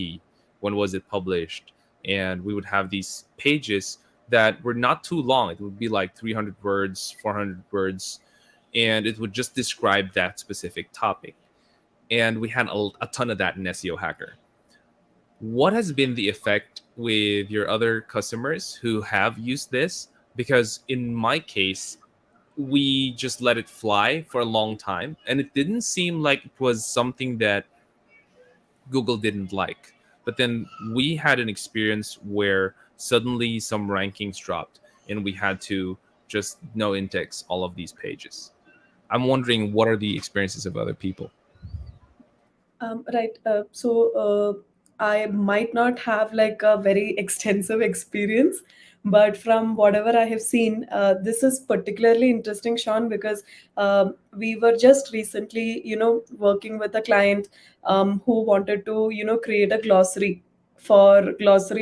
When was it published? And we would have these pages that were not too long. It would be like 300 words, 400 words, and it would just describe that specific topic. And we had a ton of that in SEO Hacker. What has been the effect with your other customers who have used this? Because in my case, we just let it fly for a long time, and it didn't seem like it was something that Google didn't like. But then we had an experience where suddenly some rankings dropped, and we had to just no index all of these pages. I'm wondering, what are the experiences of other people? Right. So I might not have like a very extensive experience, but from whatever I have seen, this is particularly interesting, Sean, because we were just recently, working with a client who wanted to, create a glossary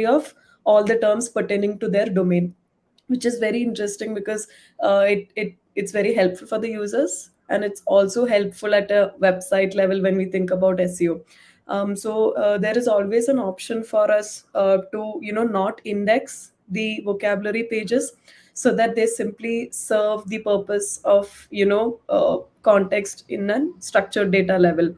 of all the terms pertaining to their domain, which is very interesting because it's very helpful for the users, and it's also helpful at a website level when we think about SEO. So there is always an option for us to not index the vocabulary pages, so that they simply serve the purpose of context in a structured data level.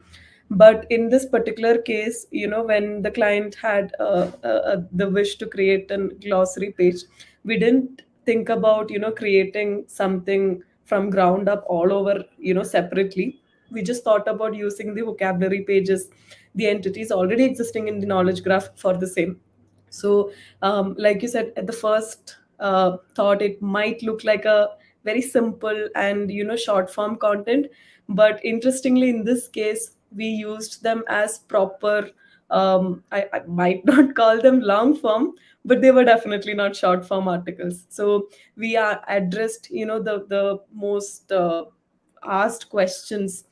But in this particular case, when the client had the wish to create a glossary page, we didn't think about creating something from ground up all over separately. We just thought about using the vocabulary pages, the entities already existing in the knowledge graph for the same. So like you said, at the first thought, it might look like a very simple and short form content. But interestingly, in this case, we used them as proper. I might not call them long form, but they were definitely not short form articles. So we are addressed the most asked questions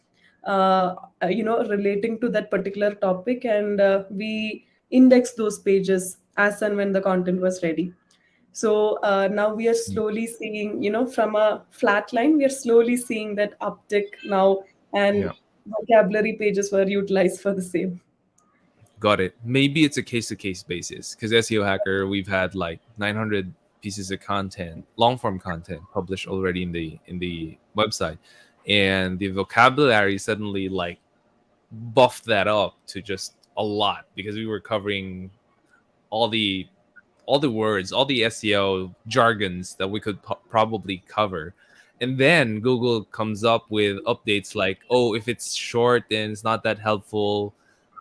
relating to that particular topic, and we index those pages as and when the content was ready. So now we are slowly seeing, from a flat line, we are slowly seeing that uptick now, and Yeah. vocabulary pages were utilized for the same. Got it. Maybe it's a case to case basis because SEO Hacker, we've had like 900 pieces of content, long form content published already in the website, and the vocabulary suddenly like buffed that up to just a lot because we were covering all the words, all the SEO jargons that we could probably cover. And then Google comes up with updates like, oh, if it's short and it's not that helpful,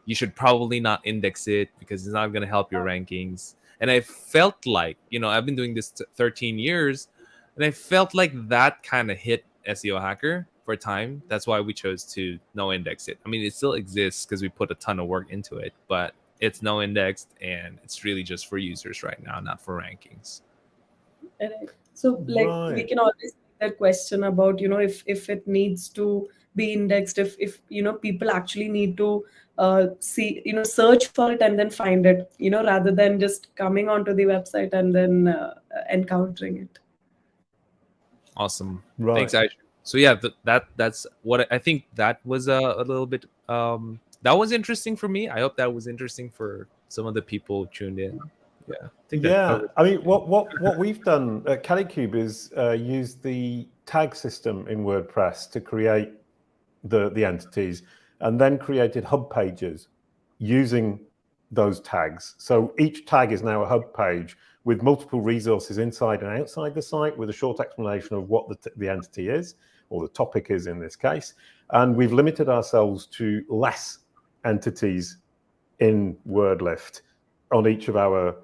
you should probably not index it because it's not going to help your rankings. And I felt like, I've been doing this 13 years, and I felt like that kind of hit SEO Hacker for a time. That's why we chose to no index it. I mean, it still exists because we put a ton of work into it, but it's no indexed and it's really just for users right now, not for rankings. Right. So like we Right. can always make that question about if it needs to be indexed, if people actually need to see search for it and then find it, rather than just coming onto the website and then encountering it. Awesome. Right. Thanks, Aisha. So yeah, that's what I think. That was a little bit that was interesting for me. I hope that was interesting for some of the people tuned in. Yeah, I think that Yeah, covered I mean, what we've done at Kalicube is use the tag system in WordPress to create the entities, and then created hub pages using those tags. So each tag is now a hub page with multiple resources inside and outside the site, with a short explanation of what the entity is, or the topic is in this case. And we've limited ourselves to less entities in WordLift on each of our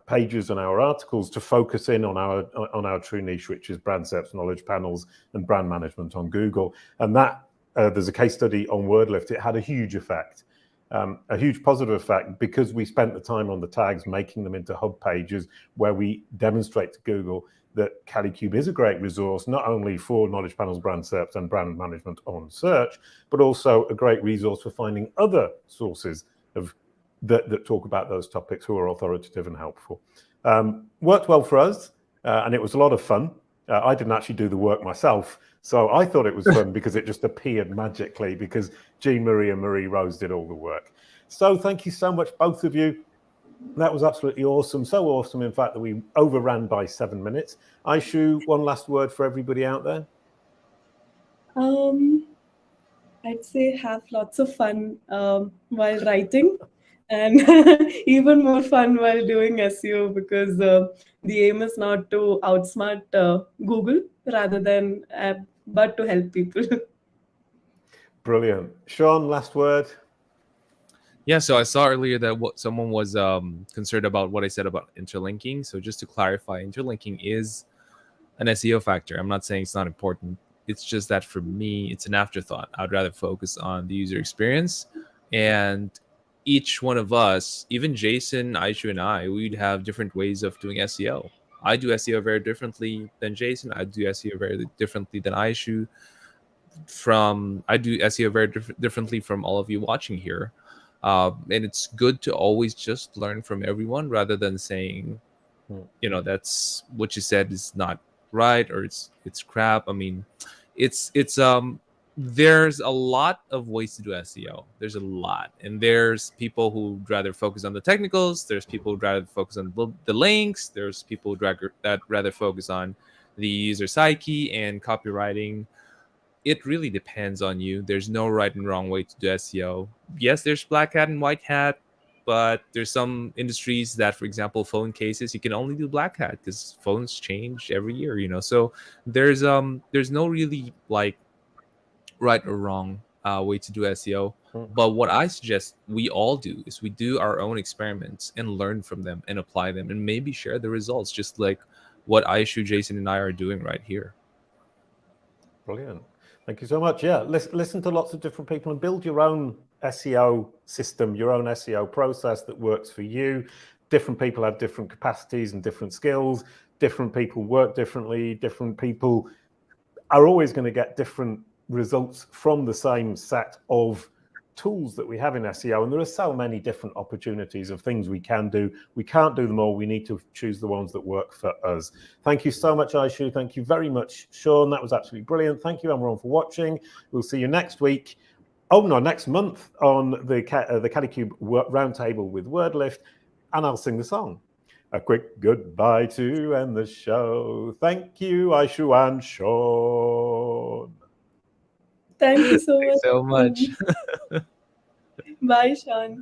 pages and our articles to focus in on our true niche, which is brand SERPs, knowledge panels, and brand management on Google. And that there's a case study on WordLift. It had a huge effect, a huge positive effect, because we spent the time on the tags, making them into hub pages where we demonstrate to Google that Kalicube is a great resource, not only for knowledge panels, brand SERPs, and brand management on search, but also a great resource for finding other sources of that talk about those topics who are authoritative and helpful. Worked well for us, and it was a lot of fun. I didn't actually do the work myself, so I thought it was fun because it just appeared magically, because Jean Marie and Marie Rose did all the work. So thank you so much, both of you. That was absolutely awesome. So awesome, in fact, that we overran by 7 minutes. Aishu, one last word for everybody out there. I'd say have lots of fun while writing, and even more fun while doing SEO, because the aim is not to outsmart Google, rather than but to help people. Brilliant. Sean, last word. Yeah, so I saw earlier that someone was concerned about what I said about interlinking. So just to clarify, interlinking is an SEO factor. I'm not saying it's not important. It's just that for me, it's an afterthought. I'd rather focus on the user experience. And each one of us, even Jason, Aishu, and I, we'd have different ways of doing SEO. I do SEO very differently than Jason. I do SEO very differently than Aishu. I do SEO very differently from all of you watching here. And it's good to always just learn from everyone rather than saying, that's what you said is not right, or it's crap. I mean, there's a lot of ways to do SEO. There's a lot, and there's people who'd rather focus on the technicals. There's people who'd rather focus on the links. There's people that rather focus on the user psyche and copywriting. It really depends on you. There's no right and wrong way to do SEO. Yes, there's black hat and white hat, but there's some industries that, for example, phone cases, you can only do black hat because phones change every year, So there's no really like right or wrong way to do SEO. But what I suggest we all do is we do our own experiments and learn from them and apply them and maybe share the results, just like what Aishu, Jason, and I are doing right here. Brilliant. Thank you so much. Yeah, listen to lots of different people and build your own SEO system, your own SEO process that works for you. Different people have different capacities and different skills. Different people work differently. Different people are always going to get different results from the same set of tools that we have in SEO. And there are so many different opportunities of things we can do. We can't do them all. We need to choose the ones that work for us. Thank you so much, Aishu. Thank you very much, Sean. That was absolutely brilliant. Thank you, everyone, for watching. We'll see you next week. Oh, no, next month on the Kalicube Roundtable with WordLift, and I'll sing the song. A quick goodbye to end the show. Thank you, Aishu and Sean. Thank you so much. Thanks so much. Bye, Sean.